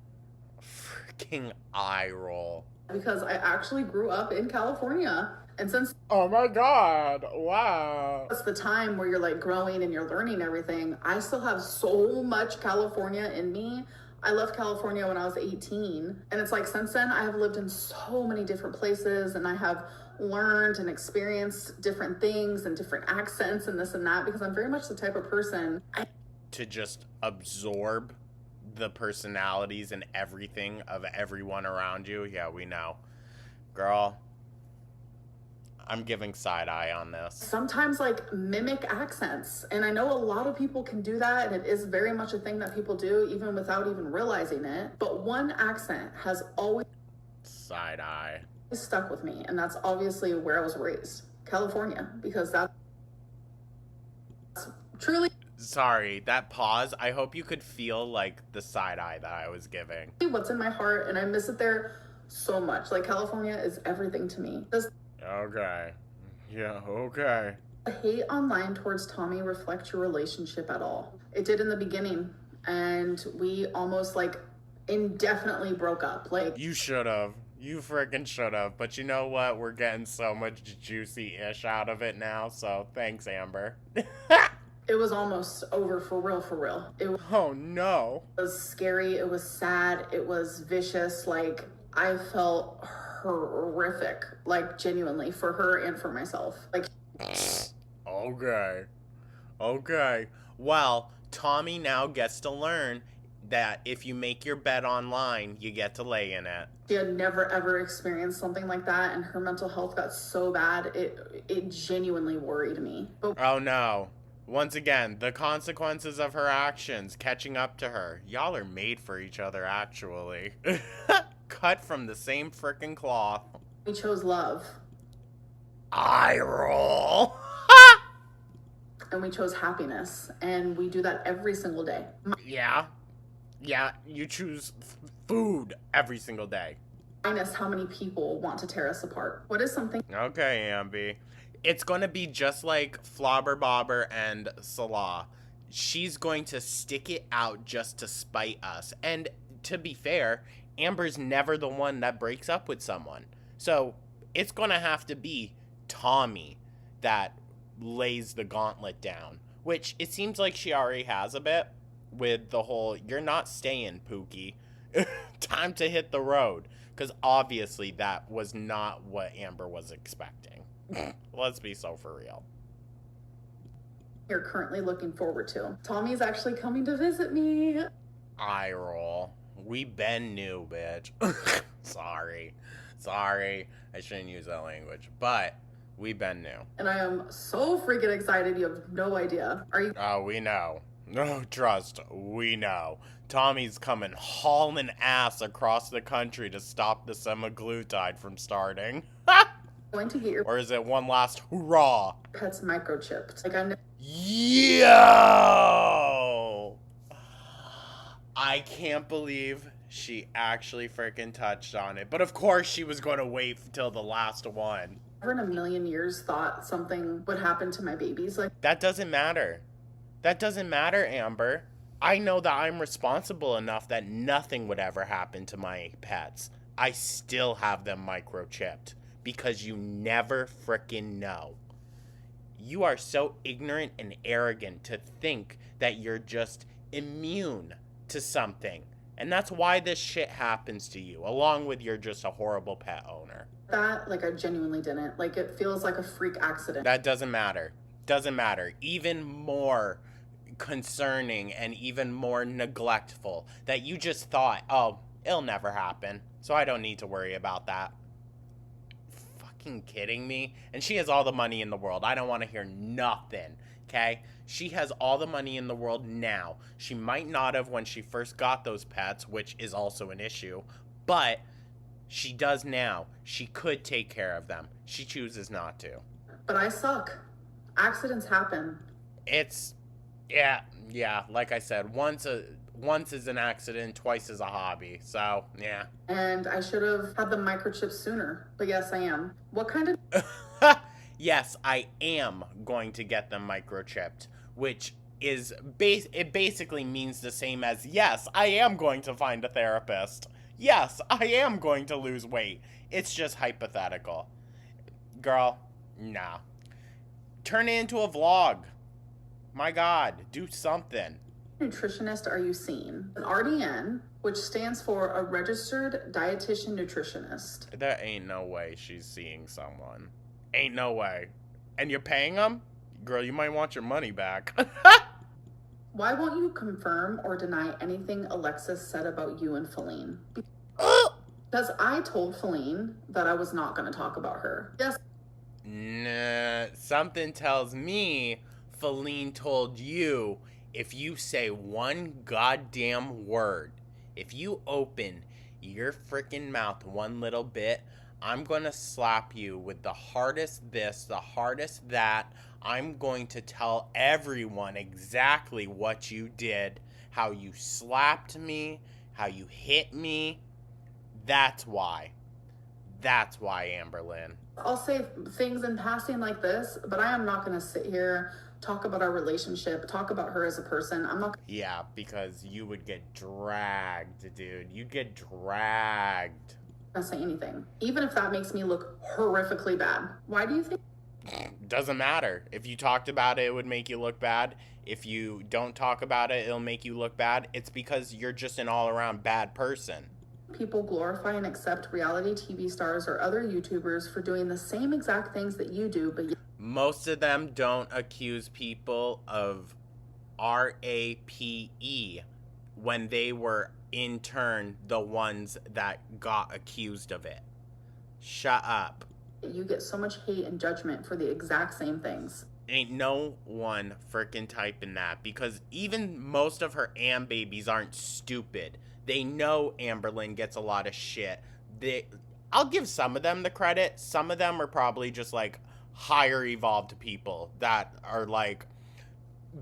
[SPEAKER 1] Freaking eye roll.
[SPEAKER 3] Because I actually grew up in California. And since
[SPEAKER 1] oh my God, wow,
[SPEAKER 3] it's the time where you're like growing and you're learning everything, I still have so much California in me. I left California when I was 18, and it's like since then I have lived in so many different places, and I have learned and experienced different things and different accents and this and that, because I'm very much the type of person
[SPEAKER 1] to just absorb the personalities and everything of everyone around you. Yeah, we know, girl. I'm giving side eye on this.
[SPEAKER 3] Sometimes like mimic accents. And I know a lot of people can do that. And it is very much a thing that people do even without even realizing it. But one accent has always
[SPEAKER 1] side eye
[SPEAKER 3] stuck with me. And that's obviously where I was raised. California. Because that's truly...
[SPEAKER 1] Sorry, that pause. I hope you could feel like the side eye that I was giving.
[SPEAKER 3] What's in my heart. And I miss it there so much. Like California is everything to me.
[SPEAKER 1] Okay. Yeah, okay.
[SPEAKER 3] The hate online towards Tommy reflect your relationship at all? It did in the beginning, and we almost like indefinitely broke up. Like,
[SPEAKER 1] you should have. You freaking should have. But you know what? We're getting so much juicy-ish out of it now, so thanks, Amber.
[SPEAKER 3] It was almost over for real. It
[SPEAKER 1] oh no.
[SPEAKER 3] was scary. It was sad. It was vicious. Like, I felt horrific, like genuinely, for her and for myself. Like,
[SPEAKER 1] okay, well, Tommy now gets to learn that if you make your bed online, you get to lay in it.
[SPEAKER 3] She had never ever experienced something like that, and her mental health got so bad, it genuinely worried me. But
[SPEAKER 1] oh no, once again, the consequences of her actions catching up to her. Y'all are made for each other, actually. Cut from the same frickin' cloth.
[SPEAKER 3] We chose love.
[SPEAKER 1] Eye roll.
[SPEAKER 3] And we chose happiness. And we do that every single day.
[SPEAKER 1] Yeah, you choose food every single day.
[SPEAKER 3] minus how many people want to tear us apart. What is something?
[SPEAKER 1] Okay, Ambi. It's going to be just like Flobber Bobber and Salah. She's going to stick it out just to spite us. And to be fair, Amber's never the one that breaks up with someone. So it's going to have to be Tommy that lays the gauntlet down. Which it seems like she already has a bit with the whole, you're not staying, Pookie. Time to hit the road. Because obviously that was not what Amber was expecting. Let's be so for real.
[SPEAKER 3] You're currently looking forward to. Tommy's actually coming to visit me.
[SPEAKER 1] Eye roll. We been new, bitch. Sorry. I shouldn't use that language. But we been new.
[SPEAKER 3] And I am so freaking excited. You have no idea. Are you?
[SPEAKER 1] Oh, we know. No, trust. We know. Tommy's coming hauling ass across the country to stop the semaglutide from starting.
[SPEAKER 3] Going to get your
[SPEAKER 1] Or is it one last hurrah?
[SPEAKER 3] pets microchipped? Like I know.
[SPEAKER 1] Yo! I can't believe she actually freaking touched on it. But of course she was going to wait till the last one.
[SPEAKER 3] Never in a million years thought something would happen to my babies. Like
[SPEAKER 1] That doesn't matter. That doesn't matter, Amber. I know that I'm responsible enough that nothing would ever happen to my pets. I still have them microchipped. Because you never frickin' know. You are so ignorant and arrogant to think that you're just immune to something. And that's why this shit happens to you, along with you're just a horrible pet owner.
[SPEAKER 3] that, like I genuinely didn't. Like it feels like a freak accident.
[SPEAKER 1] That doesn't matter. Doesn't matter. Even more concerning and even more neglectful that you just thought, oh, it'll never happen, so I don't need to worry about that. Fucking kidding me? And she has all the money in the world. I don't want to hear nothing, okay? She has all the money in the world now. She might not have when she first got those pets, which is also an issue, but she does now. She could take care of them. She chooses not to.
[SPEAKER 3] But I suck. Accidents happen.
[SPEAKER 1] It's, yeah, like I said, once is an accident, twice is a hobby. So, yeah.
[SPEAKER 3] And I should have had the microchip sooner. But yes, I am. What kind of
[SPEAKER 1] Yes, I am going to get them microchipped, which is it basically means the same as, yes, I am going to find a therapist. Yes, I am going to lose weight. It's just hypothetical. Girl, nah. Turn it into a vlog. My God, do something.
[SPEAKER 3] nutritionist are you seeing? An RDN, which stands for a registered dietitian nutritionist.
[SPEAKER 1] There ain't no way she's seeing someone. Ain't no way. And you're paying them? Girl, you might want your money back.
[SPEAKER 3] Why won't you confirm or deny anything Alexis said about you and Feline? Because I told Feline that I was not going to talk about her. Yes.
[SPEAKER 1] Nah, something tells me Feline told you if you say one goddamn word, if you open your freaking mouth one little bit, I'm going to slap you with the hardest this, the hardest that. I'm going to tell everyone exactly what you did, how you slapped me, how you hit me. That's why. That's why, Amberlynn.
[SPEAKER 3] I'll say things in passing like this, but I am not going to sit here, talk about our relationship, talk about her as a person. I'm not.
[SPEAKER 1] Yeah, because you would get dragged, dude. You'd get dragged.
[SPEAKER 3] Gonna say anything, even if that makes me look horrifically bad. Why do you think?
[SPEAKER 1] Doesn't matter. If you talked about it, it would make you look bad. If you don't talk about it, it'll make you look bad. It's because you're just an all-around bad person.
[SPEAKER 3] People glorify and accept reality TV stars or other YouTubers for doing the same exact things that you do, but
[SPEAKER 1] most of them don't accuse people of RAPE when they were in turn the ones that got accused of it. Shut up.
[SPEAKER 3] you get so much hate and judgment for the exact same things.
[SPEAKER 1] Ain't no one frickin' typing that, because even most of her babies aren't stupid. They know Amberlynn gets a lot of shit. I'll give some of them the credit. Some of them are probably just like higher evolved people that are like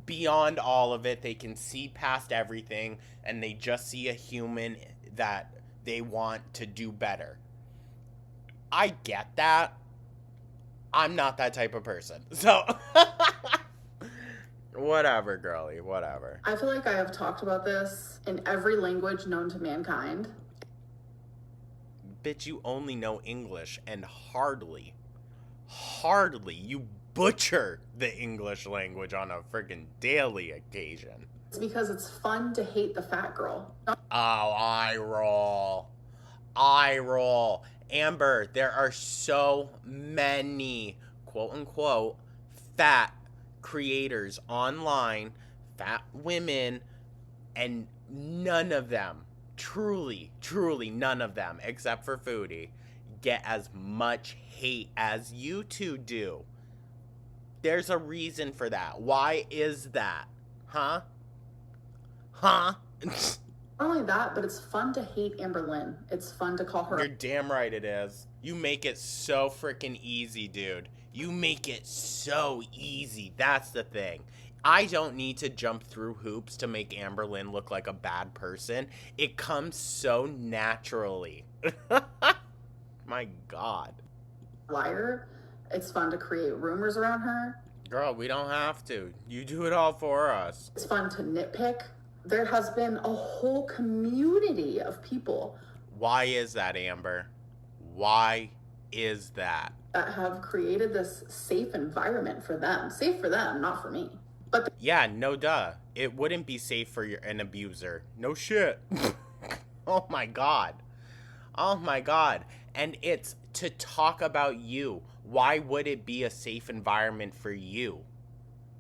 [SPEAKER 1] beyond all of it. They can see past everything and they just see a human that they want to do better. I get that. I'm not that type of person. So, whatever, girly, whatever.
[SPEAKER 3] I feel like I have talked about this in every language known to mankind.
[SPEAKER 1] Bitch, you only know English, and hardly, you butcher the English language on a freaking daily occasion.
[SPEAKER 3] It's because it's fun to hate the fat girl.
[SPEAKER 1] Oh, I roll. Amber, there are so many, quote unquote, fat creators online, fat women, and none of them, truly none of them, except for Foodie, get as much hate as you two do. There's a reason for that. Why is that? Huh?
[SPEAKER 3] Not only that, but it's fun to hate Amberlynn. It's fun to call her.
[SPEAKER 1] You're damn right it is. You make it so freaking easy, dude. You make it so easy. That's the thing. I don't need to jump through hoops to make Amberlynn look like a bad person. It comes so naturally. My God.
[SPEAKER 3] Liar. It's fun to create rumors around her.
[SPEAKER 1] Girl, we don't have to. You do it all for us.
[SPEAKER 3] It's fun to nitpick. There has been a whole community of people.
[SPEAKER 1] Why is that, Amber? Why is that?
[SPEAKER 3] That have created this safe environment for them. Safe for them, not for me. But
[SPEAKER 1] yeah, no duh. It wouldn't be safe for an abuser. No shit. Oh my God. Oh my God. And it's to talk about you. Why would it be a safe environment for you?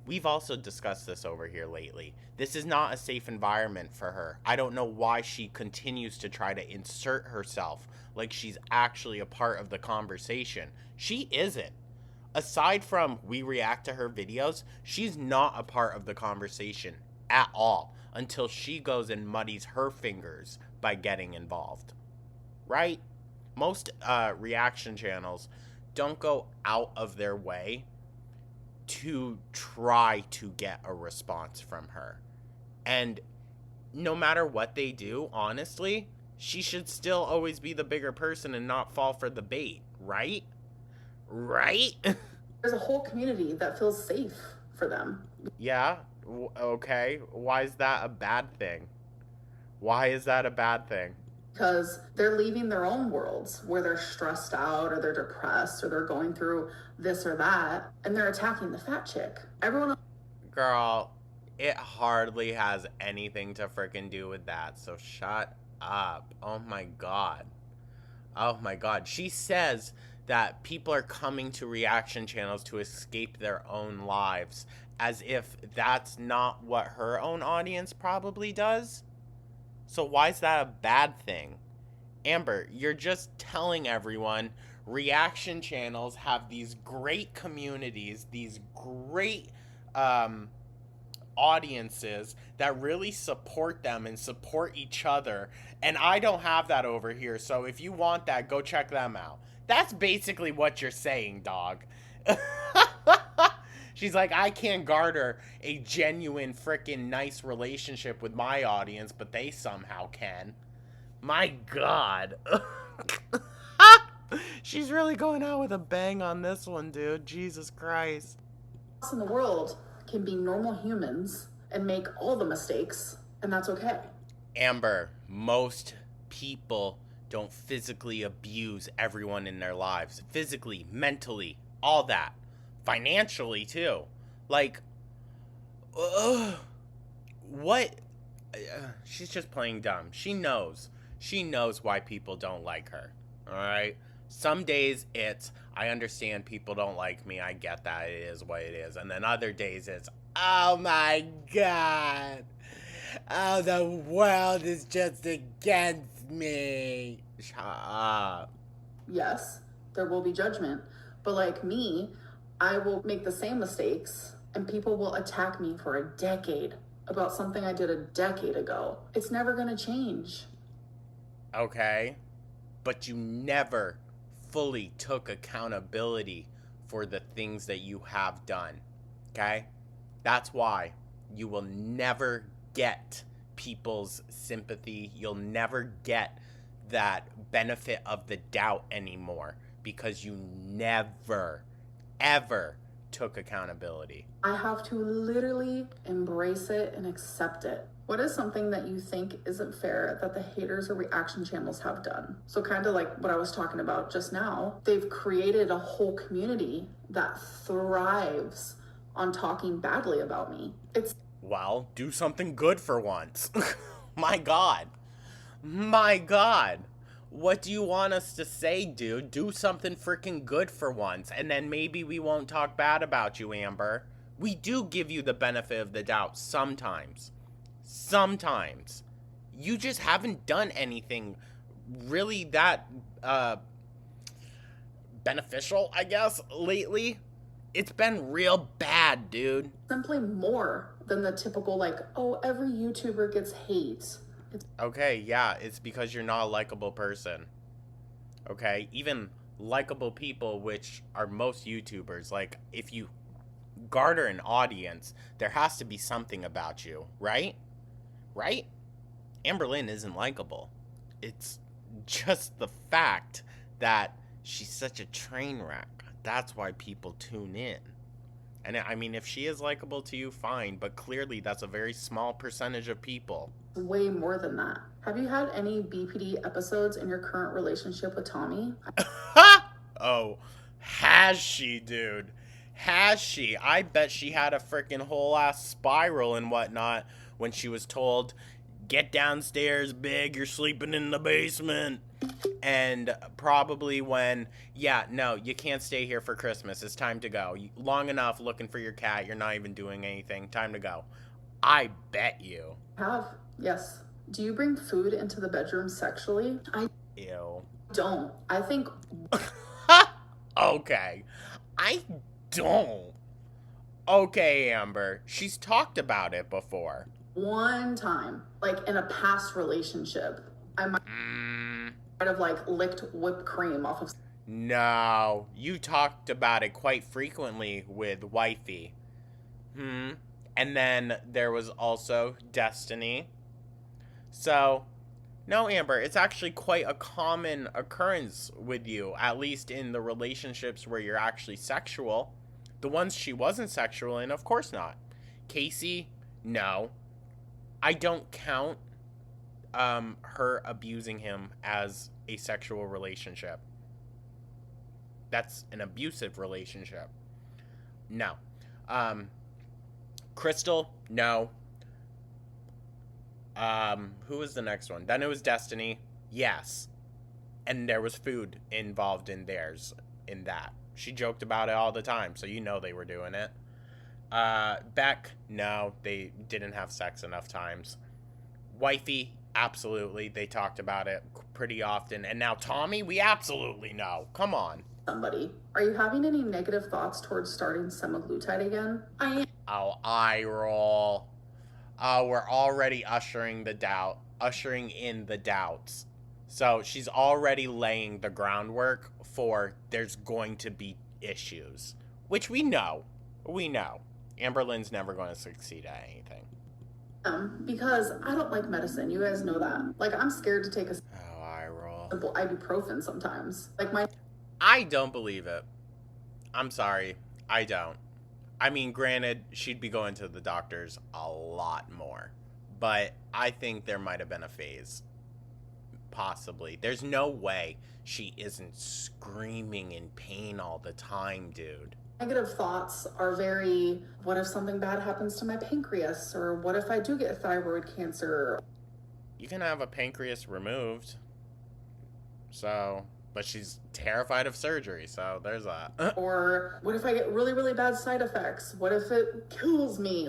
[SPEAKER 1] We've also discussed this over here lately. This is not a safe environment for her. I don't know why she continues to try to insert herself like she's actually a part of the conversation. She isn't. Aside from we react to her videos, she's not a part of the conversation at all until she goes and muddies her fingers by getting involved. Right? Most reaction channels don't go out of their way to try to get a response from her. And no matter what they do, honestly, she should still always be the bigger person and not fall for the bait, right? Right?
[SPEAKER 3] There's a whole community that feels safe for them.
[SPEAKER 1] Yeah, okay. Why is that a bad thing? Why is that a bad thing?
[SPEAKER 3] Because they're leaving their own worlds where they're stressed out or they're depressed or they're going through this or that, and they're attacking the fat chick. Everyone.
[SPEAKER 1] Girl, it hardly has anything to freaking do with that, so shut up. Oh my God. Oh my God. She says that people are coming to reaction channels to escape their own lives, as if that's not what her own audience probably does. So why is that a bad thing? Amber, you're just telling everyone reaction channels have these great communities, these great audiences that really support them and support each other. And I don't have that over here, so if you want that, go check them out. That's basically what you're saying, dog. She's like, I can't garner a genuine freaking nice relationship with my audience, but they somehow can. My God. She's really going out with a bang on this one, dude. Jesus Christ.
[SPEAKER 3] In the world can be normal humans and make all the mistakes, and that's okay.
[SPEAKER 1] Amber, most people don't physically abuse everyone in their lives. Physically, mentally, all that. Financially, too. Like, what? She's just playing dumb. She knows. She knows why people don't like her. Alright? Some days it's, I understand people don't like me. I get that. It is what it is. And then other days it's, oh my God. Oh, the world is just against me. Shut up.
[SPEAKER 3] Yes, there will be judgment. But like me, I will make the same mistakes and people will attack me for a decade about something I did a decade ago. It's never going to change.
[SPEAKER 1] Okay. But you never fully took accountability for the things that you have done. Okay? That's why you will never get people's sympathy. You'll never get that benefit of the doubt anymore, because you never, ever took accountability.
[SPEAKER 3] I have to literally embrace it and accept it. What is something that you think isn't fair that the haters or reaction channels have done? So kind of like what I was talking about just now, they've created a whole community that thrives on talking badly about me.
[SPEAKER 1] Well, do something good for once. My God. My God. What do you want us to say, dude? Do something freaking good for once, and then maybe we won't talk bad about you, Amber. We do give you the benefit of the doubt sometimes. Sometimes. You just haven't done anything really that beneficial, I guess, lately. It's been real bad, dude.
[SPEAKER 3] Simply more than the typical, like, oh, every YouTuber gets hate.
[SPEAKER 1] Okay, yeah, it's because you're not a likable person. Okay? Even likable people, which are most YouTubers, like, if you garner an audience, there has to be something about you, right? Right? Amberlynn isn't likable. It's just the fact that she's such a train wreck. That's why people tune in. And I mean, if she is likable to you, fine, but clearly that's a very small percentage of people.
[SPEAKER 3] Way more than that. Have you had any BPD episodes in your current relationship with Tommy?
[SPEAKER 1] Oh, has she, dude? Has she? I bet she had a freaking whole ass spiral and whatnot when she was told, get downstairs, big, you're sleeping in the basement. And probably when, yeah, no, you can't stay here for Christmas. It's time to go. Long enough looking for your cat. You're not even doing anything. Time to go. I bet you.
[SPEAKER 3] Yes. Do you bring food into the bedroom sexually?
[SPEAKER 1] Ew.
[SPEAKER 3] Don't. I think.
[SPEAKER 1] Okay. I don't. Okay, Amber. She's talked about it before.
[SPEAKER 3] One time, like in a past relationship, I might have like licked whipped cream off of.
[SPEAKER 1] No, you talked about it quite frequently with Wifey. And then there was also Destiny. So, no, Amber, it's actually quite a common occurrence with you, at least in the relationships where you're actually sexual. The ones she wasn't sexual in, of course not. Casey, no. I don't count her abusing him as a sexual relationship. That's an abusive relationship. No. Crystal, no. Who was the next one? Then it was Destiny. Yes. And there was food involved in theirs, in that. She joked about it all the time, so you know they were doing it. Beck, no, they didn't have sex enough times. Wifey, absolutely, they talked about it pretty often. And now Tommy, we absolutely know. Come on.
[SPEAKER 3] Somebody. Are you having any negative thoughts towards starting semaglutide again? I am.
[SPEAKER 1] Oh, eye roll. Oh, we're already ushering in the doubts. So she's already laying the groundwork for there's going to be issues, which we know. We know. Amberlynn's never going to succeed at anything.
[SPEAKER 3] Because I don't like medicine. You guys know that. Like, I'm scared to take a
[SPEAKER 1] eye roll.
[SPEAKER 3] simple ibuprofen sometimes.
[SPEAKER 1] I don't believe it. I'm sorry. I don't. I mean, granted, she'd be going to the doctors a lot more. But I think there might have been a phase. Possibly. There's no way she isn't screaming in pain all the time, dude.
[SPEAKER 3] Negative thoughts are very, what if something bad happens to my pancreas? Or what if I do get thyroid cancer?
[SPEAKER 1] You can have a pancreas removed. So, but she's terrified of surgery, so there's that.
[SPEAKER 3] Or what if I get really, really bad side effects? What if it kills me?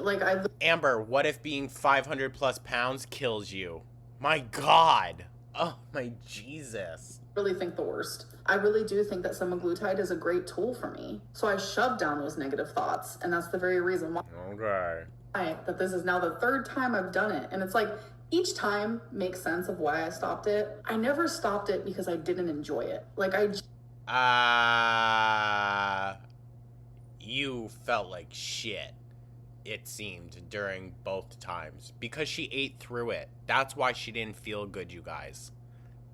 [SPEAKER 1] Amber, what if being 500 plus pounds kills you? My God. Oh my Jesus.
[SPEAKER 3] Really think the worst. I really do think that semaglutide is a great tool for me. So I shoved down those negative thoughts, and that's the very reason why.
[SPEAKER 1] Okay.
[SPEAKER 3] That this is now the third time I've done it, and it's like each time makes sense of why I stopped it. I never stopped it because I didn't enjoy it.
[SPEAKER 1] You felt like shit, it seemed, during both times. Because she ate through it. That's why she didn't feel good, you guys.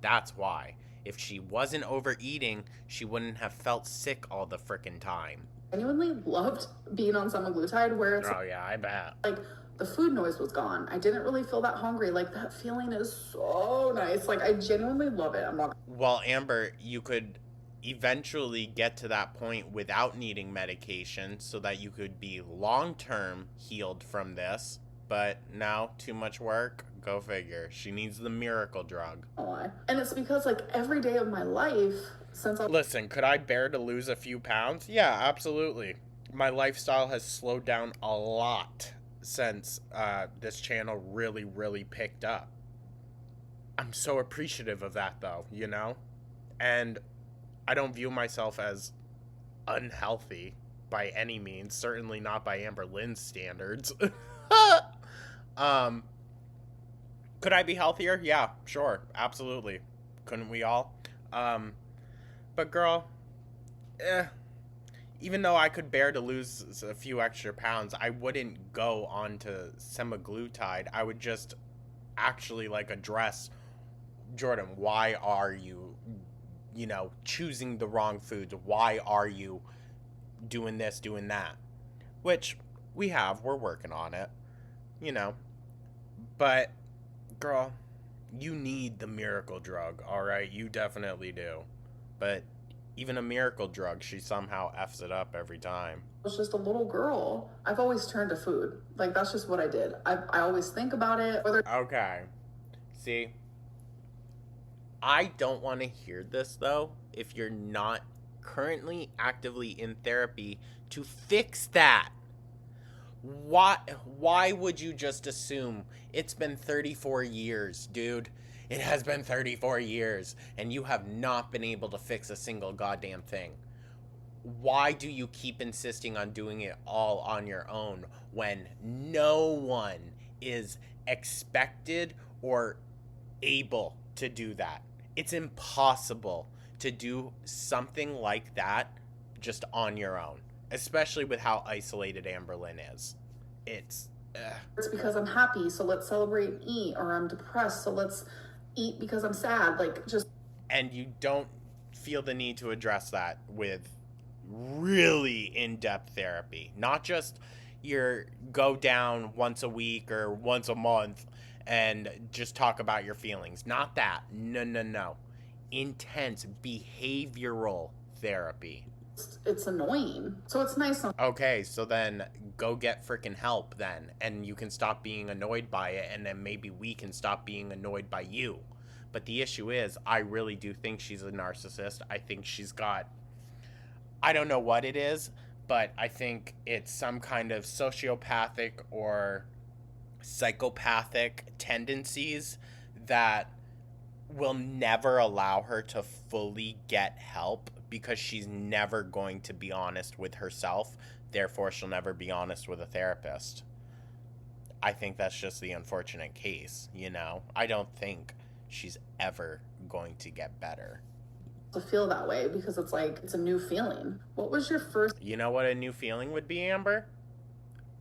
[SPEAKER 1] That's why. If she wasn't overeating, she wouldn't have felt sick all the frickin' time.
[SPEAKER 3] I genuinely loved being on semaglutide, where it's
[SPEAKER 1] oh yeah, I bet.
[SPEAKER 3] like the food noise was gone. I didn't really feel that hungry. Like, that feeling is so nice. Like, I genuinely love it. I'm not.
[SPEAKER 1] Well, Amber, you could eventually get to that point without needing medication so that you could be long-term healed from this. But now, too much work? Go figure. She needs the miracle drug.
[SPEAKER 3] Why? And it's because, like, every day of my life since I...
[SPEAKER 1] Listen, could I bear to lose a few pounds? Yeah, absolutely. My lifestyle has slowed down a lot since this channel really picked up. I'm so appreciative of that, though, you know? And I don't view myself as unhealthy by any means. Certainly not by Amberlynn's standards. Could I be healthier? Yeah, sure. Absolutely. Couldn't we all? But girl, even though I could bear to lose a few extra pounds, I wouldn't go on to semaglutide. I would just actually, like, address, Jordan, why are you, choosing the wrong foods? Why are you doing this, doing that? Which we're working on it, But, girl, you need the miracle drug, all right? You definitely do. But even a miracle drug, she somehow F's it up every time.
[SPEAKER 3] I was just a little girl. I've always turned to food. Like, that's just what I did. I always think about it.
[SPEAKER 1] Okay. See, I don't want to hear this, though, if you're not currently actively in therapy to fix that. Why would you just assume? It's been 34 years, dude. It has been 34 years, and you have not been able to fix a single goddamn thing. Why do you keep insisting on doing it all on your own when no one is expected or able to do that? It's impossible to do something like that just on your own, especially with how isolated Amberlynn is. It's
[SPEAKER 3] because I'm happy, so let's celebrate and eat, or I'm depressed, so let's eat because I'm sad. Like, just...
[SPEAKER 1] And you don't feel the need to address that with really in-depth therapy. Not just your go down once a week or once a month and just talk about your feelings. Not that. No. Intense behavioral therapy.
[SPEAKER 3] It's annoying. So it's nice.
[SPEAKER 1] Okay, so then go get freaking help then, and you can stop being annoyed by it, and then maybe we can stop being annoyed by you. But the issue is, I really do think she's a narcissist. I think she's got, I don't know what it is, but I think it's some kind of sociopathic or psychopathic tendencies that will never allow her to fully get help, because she's never going to be honest with herself. Therefore, she'll never be honest with a therapist. I think that's just the unfortunate case, I don't think she's ever going to get better.
[SPEAKER 3] To feel that way, because it's like, it's a new feeling. What was your first...
[SPEAKER 1] You know what a new feeling would be, Amber?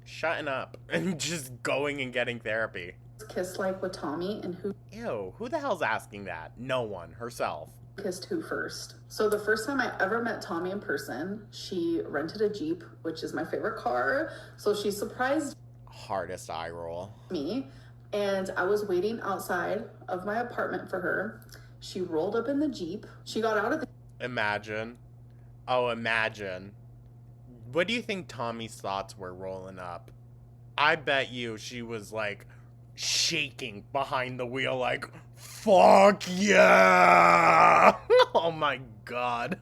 [SPEAKER 1] Shutting up and just going and getting therapy.
[SPEAKER 3] Kiss like with Tommy, and who...
[SPEAKER 1] Ew, who the hell's asking that? No one. Herself.
[SPEAKER 3] Kissed who first? So the first time I ever met Tommy in person, she rented a Jeep, which is my favorite car. So she surprised...
[SPEAKER 1] Hardest eye roll.
[SPEAKER 3] ...me, and I was waiting outside of my apartment for her. She rolled up in the Jeep. She got out of the...
[SPEAKER 1] Imagine. Oh, imagine. What do you think Tommy's thoughts were rolling up? I bet you she was, like, shaking behind the wheel, like, fuck yeah! Oh my god.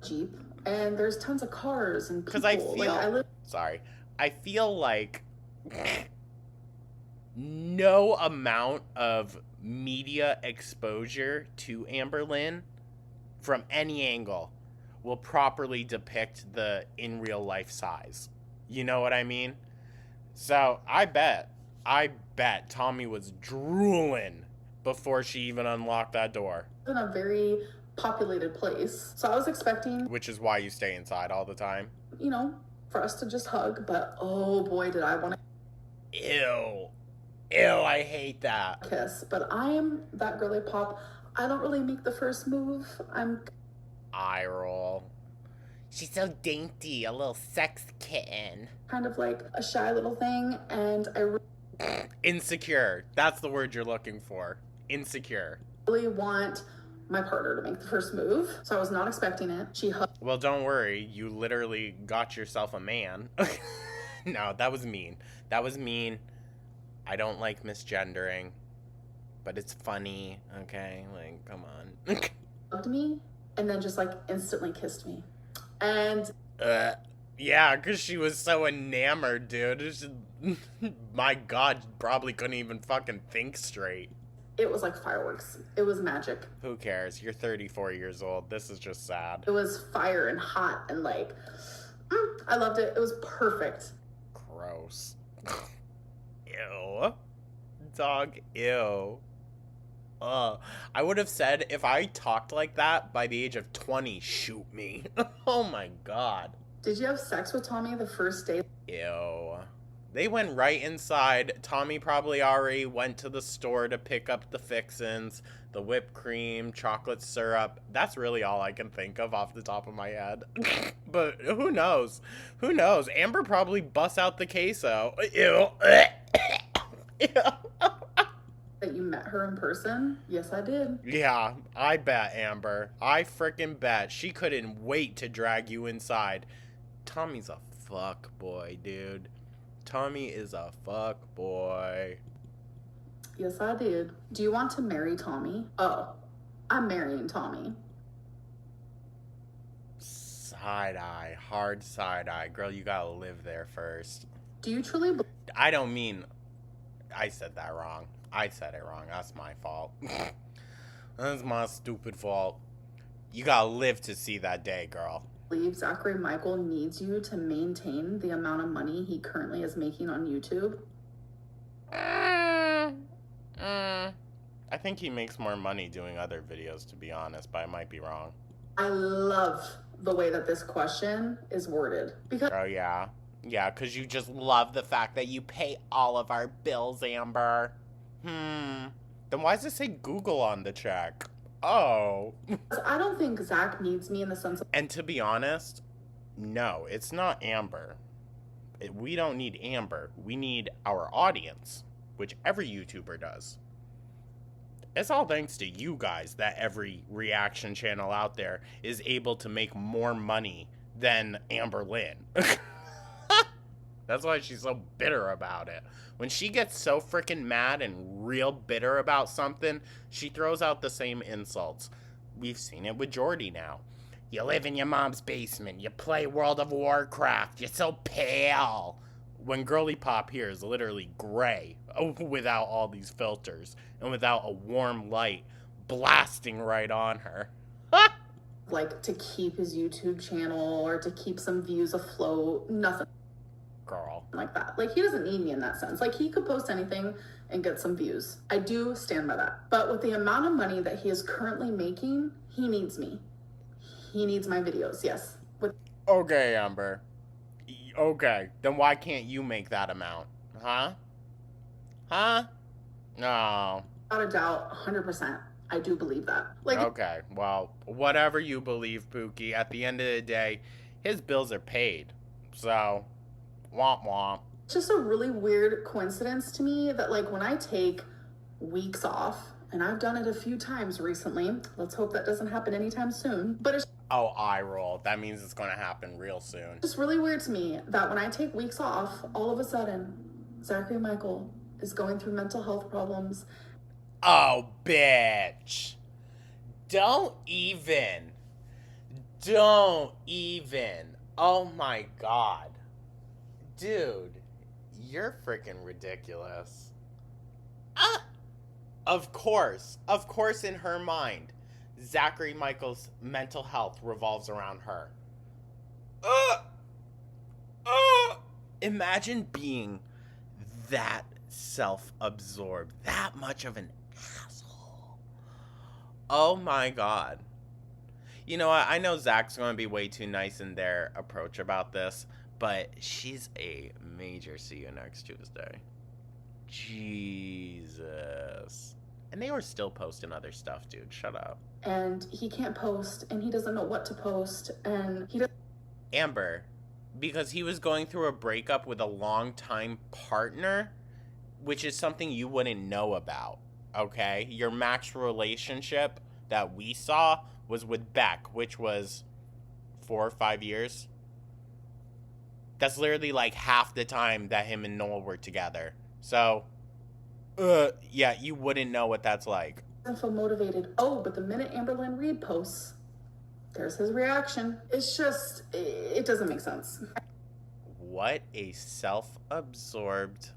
[SPEAKER 3] Jeep, and there's tons of cars and people.
[SPEAKER 1] Because I feel...
[SPEAKER 3] Like,
[SPEAKER 1] Sorry. I feel like no amount of media exposure to Amberlynn from any angle will properly depict the in real life size. You know what I mean? So I bet Tommy was drooling before she even unlocked that door.
[SPEAKER 3] In a very populated place. So I was expecting...
[SPEAKER 1] Which is why you stay inside all the time.
[SPEAKER 3] For us to just hug, but oh boy, did I want to...
[SPEAKER 1] Ew, I hate that.
[SPEAKER 3] Kiss. But I am that girly pop. I don't really make the first move. I'm
[SPEAKER 1] eye roll. She's so dainty, a little sex kitten.
[SPEAKER 3] kind of like a shy little thing, and
[SPEAKER 1] Insecure. That's the word you're looking for. Insecure.
[SPEAKER 3] really want my partner to make the first move, so I was not expecting it. She hugged.
[SPEAKER 1] Well, don't worry. You literally got yourself a man. No, that was mean. That was mean. I don't like misgendering, but it's funny, okay? Like, come on.
[SPEAKER 3] Hugged me, and then just like instantly kissed me. And
[SPEAKER 1] yeah, because she was so enamored, dude. My God, probably couldn't even fucking think straight.
[SPEAKER 3] it was like fireworks. It was magic.
[SPEAKER 1] Who cares? You're 34 years old. This is just sad.
[SPEAKER 3] It was fire and hot and like, I loved it. It was perfect.
[SPEAKER 1] Gross. Ew. Dog, ew. I would have said if I talked like that by the age of 20, shoot me. Oh my God.
[SPEAKER 3] Did you have sex with Tommy the first day?
[SPEAKER 1] Ew. They went right inside. Tommy probably already went to the store to pick up the fixins, the whipped cream, chocolate syrup. That's really all I can think of off the top of my head. But who knows? Who knows? Amber probably busts out the queso. Ew. Ew.
[SPEAKER 3] That you met her in person? Yes, I did.
[SPEAKER 1] Yeah, I bet, Amber. I frickin' bet. She couldn't wait to drag you inside. Tommy's a fuck boy, dude. Tommy is a fuck boy.
[SPEAKER 3] Yes, I did. Do you want to marry Tommy? Oh, I'm marrying Tommy.
[SPEAKER 1] Side-eye. Hard side-eye. Girl, you gotta live there first.
[SPEAKER 3] Do you truly believe
[SPEAKER 1] I don't mean... I said that wrong. I said it wrong. That's my fault. That's my stupid fault. You gotta live to see that day, girl.
[SPEAKER 3] Zachary Michael needs you to maintain the amount of money he currently is making on YouTube?
[SPEAKER 1] I think he makes more money doing other videos, to be honest, but I might be wrong.
[SPEAKER 3] I love the way that this question is worded. Because
[SPEAKER 1] Oh, yeah? Yeah, because you just love the fact that you pay all of our bills, Amber. Then why does it say Google on the check? Oh.
[SPEAKER 3] I don't think Zach needs me in the sense of...
[SPEAKER 1] And to be honest, no, it's not Amber. We don't need Amber. We need our audience, which every YouTuber does. It's all thanks to you guys that every reaction channel out there is able to make more money than Amberlynn. That's why she's so bitter about it. When she gets so freaking mad and real bitter about something, she throws out the same insults. We've seen it with Jordy now. You live in your mom's basement. You play World of Warcraft. You're so pale. When Girly Pop here is literally gray without all these filters and without a warm light blasting right on her.
[SPEAKER 3] like to keep his YouTube channel or to keep some views afloat. Nothing
[SPEAKER 1] Girl.
[SPEAKER 3] like that. Like, he doesn't need me in that sense. Like, he could post anything and get some views. I do stand by that. But with the amount of money that he is currently making, he needs me. He needs my videos, yes.
[SPEAKER 1] Okay, Amber. Okay, then why can't you make that amount? Huh? Huh? No.
[SPEAKER 3] Without a doubt, 100%. I do believe that. Like,
[SPEAKER 1] okay, well, whatever you believe, Pookie, at the end of the day, his bills are paid. So, womp womp.
[SPEAKER 3] it's just a really weird coincidence to me that, like, when I take weeks off, and I've done it a few times recently, let's hope that doesn't happen anytime soon, but it's
[SPEAKER 1] Oh, eye roll. That means it's going to happen real soon.
[SPEAKER 3] just really weird to me that when I take weeks off, all of a sudden, Zachary Michael is going through mental health problems.
[SPEAKER 1] Oh, bitch. Don't even. Don't even. Oh my God. Dude, you're freaking ridiculous. Of course in her mind, Zachary Michael's mental health revolves around her. Imagine being that self-absorbed, that much of an asshole. Oh my God. You know what? I know Zach's going to be way too nice in their approach about this, but she's a major see you next Tuesday. Jesus. And they were still posting other stuff, dude. Shut up.
[SPEAKER 3] And he can't post, and he doesn't know what to post, and he doesn't.
[SPEAKER 1] Amber, because he was going through a breakup with a longtime partner, which is something you wouldn't know about, okay? Your max relationship that we saw was with Beck, which was 4 or 5 years. That's literally like half the time that him and Noel were together. So, yeah, you wouldn't know what that's like.
[SPEAKER 3] Doesn't feel motivated. Oh, but the minute Amberlynn Reed posts, there's his reaction. It's just, it doesn't make sense.
[SPEAKER 1] What a self-absorbed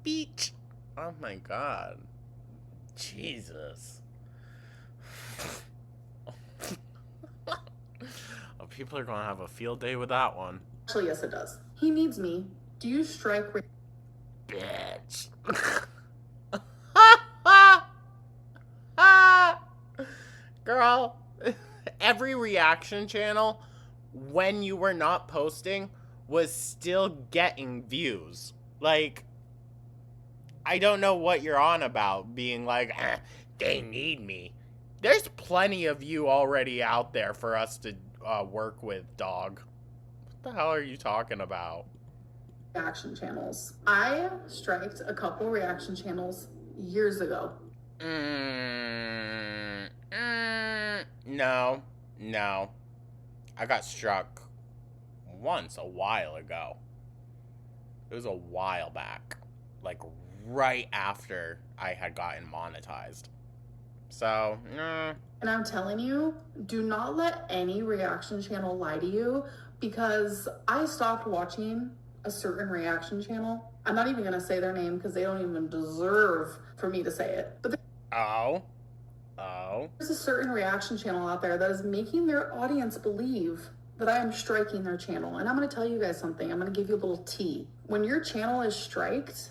[SPEAKER 1] beach. Oh my god. Jesus. Oh, people are gonna have a field day with that one.
[SPEAKER 3] Actually, yes, it does. He needs me. Do you strike?
[SPEAKER 1] Bitch. Girl, every reaction channel, when you were not posting, was still getting views. Like, I don't know what you're on about, being like, they need me. There's plenty of you already out there for us to work with, dog. What the hell are you talking about?
[SPEAKER 3] Reaction channels. I striked a couple reaction channels years ago.
[SPEAKER 1] No. I got struck once a while ago. It was a while back. Like, right after I had gotten monetized. So,
[SPEAKER 3] And I'm telling you, do not let any reaction channel lie to you, because I stopped watching a certain reaction channel. I'm not even going to say their name because they don't even deserve for me to say it. But there's a certain reaction channel out there that is making their audience believe that I am striking their channel. And I'm going to tell you guys something. I'm going to give you a little tea. When your channel is striked,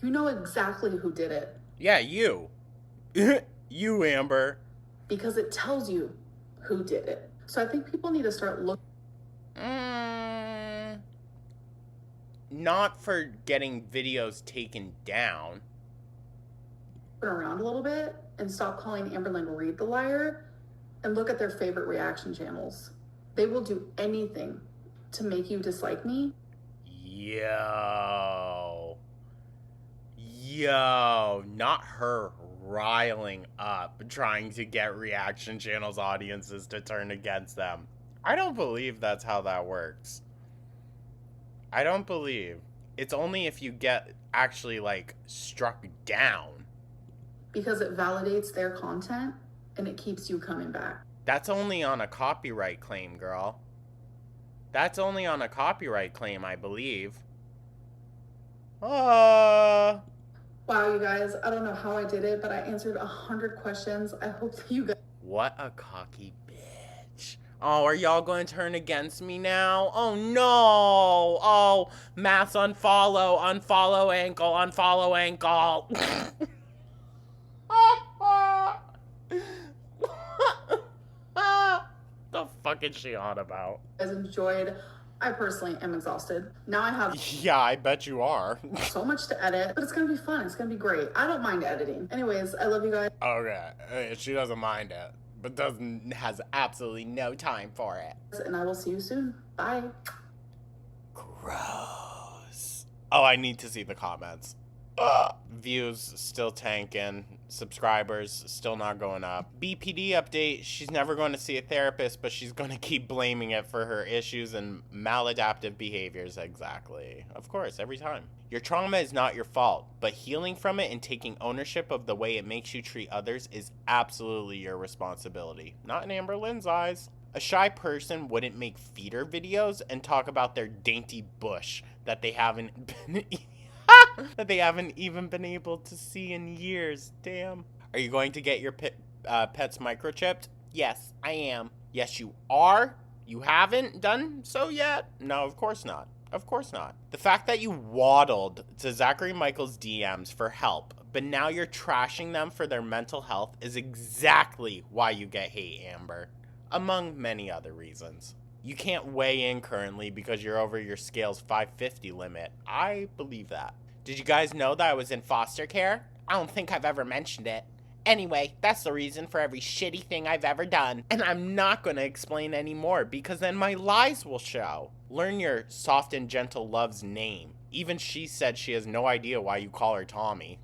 [SPEAKER 3] you know exactly who did it.
[SPEAKER 1] Yeah, you. You, Amber.
[SPEAKER 3] Because it tells you who did it. So I think people need to start looking.
[SPEAKER 1] Not for getting videos taken down.
[SPEAKER 3] Around a little bit and stop calling Amberlynn Reed the liar and look at their favorite reaction channels. They will do anything to make you dislike me.
[SPEAKER 1] Yo, not her riling up, trying to get reaction channels audiences to turn against them. I don't believe that's how that works. I don't believe. It's only if you get actually, like, struck down.
[SPEAKER 3] Because it validates their content and it keeps you coming back.
[SPEAKER 1] That's only on a copyright claim, girl. That's only on a copyright claim, I believe.
[SPEAKER 3] Wow, you guys, I don't know how I did it, but I answered 100 questions. I hope that you guys...
[SPEAKER 1] What a cocky bitch. Oh, are y'all going to turn against me now? Oh, no. Oh, maths unfollow, unfollow ankle. The fuck is she on about?
[SPEAKER 3] Guys enjoyed. I personally am exhausted. Now I have...
[SPEAKER 1] Yeah, I bet you are.
[SPEAKER 3] So much to edit, but it's going to be fun. It's going to be great. I don't mind editing. Anyways, I love you guys.
[SPEAKER 1] Okay, she doesn't mind it, but has absolutely no time for it.
[SPEAKER 3] And I will see you soon. Bye.
[SPEAKER 1] Gross. Oh, I need to see the comments. Views still tanking. Subscribers still not going up. BPD update, she's never going to see a therapist, but she's going to keep blaming it for her issues and maladaptive behaviors. Exactly. Of course, every time. Your trauma is not your fault, but healing from it and taking ownership of the way it makes you treat others is absolutely your responsibility. Not in Amberlynn's eyes. A shy person wouldn't make feeder videos and talk about their dainty bush that they haven't been even been able to see in years. Damn. Are you going to get your pets microchipped? Yes, I am. Yes, you are? You haven't done so yet? No, of course not. Of course not. The fact that you waddled to Zachary Michael's DMs for help, but now you're trashing them for their mental health is exactly why you get hate, Amber. Among many other reasons. You can't weigh in currently because you're over your scale's 550 limit. I believe that. Did you guys know that I was in foster care? I don't think I've ever mentioned it. Anyway, that's the reason for every shitty thing I've ever done. And I'm not gonna explain anymore because then my lies will show. Learn your soft and gentle love's name. Even she said she has no idea why you call her Tommy.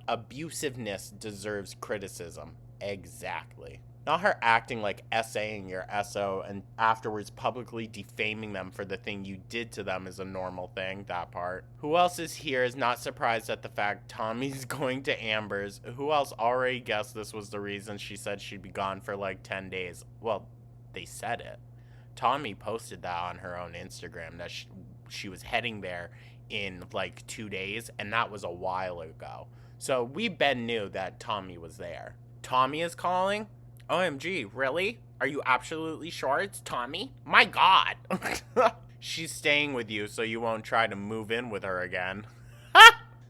[SPEAKER 1] Abusiveness deserves criticism. Exactly. Not her acting like essaying your SO and afterwards publicly defaming them for the thing you did to them is a normal thing, that part. Who else is here is not surprised at the fact Tommy's going to Amber's? Who else already guessed this was the reason she said she'd be gone for like 10 days? Well, they said it. Tommy posted that on her own Instagram that she was heading there in like 2 days, and that was a while ago. So we Ben knew that Tommy was there. Tommy is calling? OMG, really? Are you absolutely sure it's Tommy? My God. She's staying with you so you won't try to move in with her again.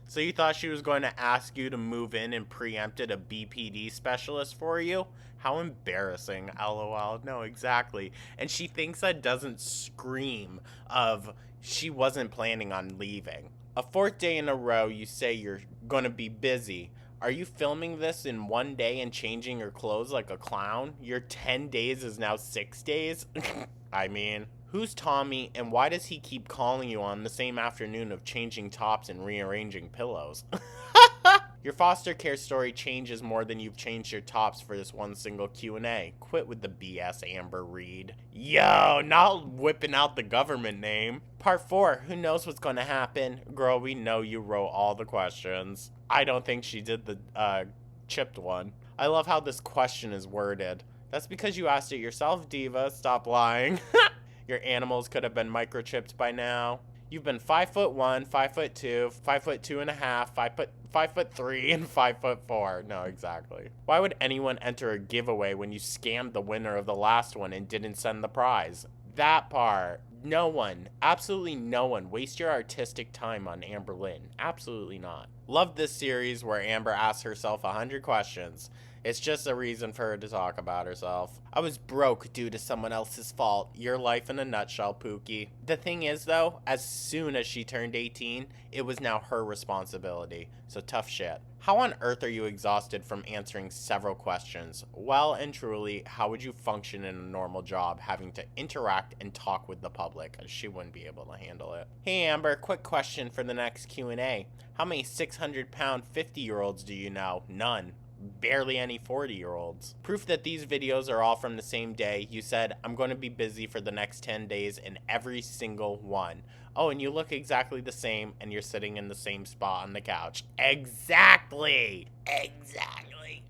[SPEAKER 1] So you thought she was going to ask you to move in and preempted a BPD specialist for you? How embarrassing, LOL. No, exactly. And she thinks that doesn't scream of she wasn't planning on leaving. A fourth day in a row, you say you're going to be busy. Are you filming this in 1 day and changing your clothes like a clown? Your 10 days is now 6 days? I mean, who's Tommy and why does he keep calling you on the same afternoon of changing tops and rearranging pillows? Your foster care story changes more than you've changed your tops for this one single Q&A. Quit with the BS, Amber Reed. Yo, not whipping out the government name. Part 4, who knows what's gonna happen? Girl, we know you wrote all the questions. I don't think she did the chipped one. I love how this question is worded. That's because you asked it yourself, diva. Stop lying. Your animals could have been microchipped by now. You've been 5'1", 5'2", 5'2.5", 5'3", and 5'4". No, exactly. Why would anyone enter a giveaway when you scammed the winner of the last one and didn't send the prize? That part. No one, absolutely no one, waste your artistic time on Amberlynn. Absolutely not. Love this series where Amber asks herself 100 questions. It's just a reason for her to talk about herself. I was broke due to someone else's fault. Your life in a nutshell, Pookie. The thing is, though, as soon as she turned 18, it was now her responsibility. So tough shit. How on earth are you exhausted from answering several questions? Well and truly, how would you function in a normal job having to interact and talk with the public? She wouldn't be able to handle it. Hey Amber, quick question for the next Q&A. How many 600-pound 50-year-olds do you know? None. Barely any 40-year-olds. Proof that these videos are all from the same day. You said, I'm going to be busy for the next 10 days in every single one. Oh, and you look exactly the same and you're sitting in the same spot on the couch. Exactly. Exactly.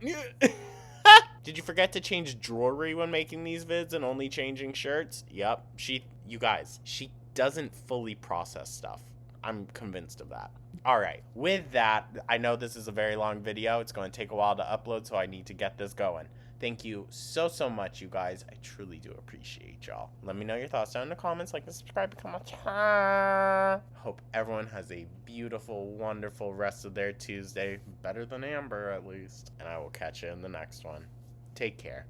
[SPEAKER 1] Did you forget to change jewelry when making these vids and only changing shirts? Yep. You guys, she doesn't fully process stuff. I'm convinced of that. All right, with that, I know this is a very long video. It's going to take a while to upload, so I need to get this going. Thank you so much, you guys. I truly do appreciate y'all. Let me know your thoughts down in the comments. Like and subscribe, become a channel. Hope everyone has a beautiful, wonderful rest of their Tuesday. Better than Amber, at least. And I will catch you in the next one. Take care.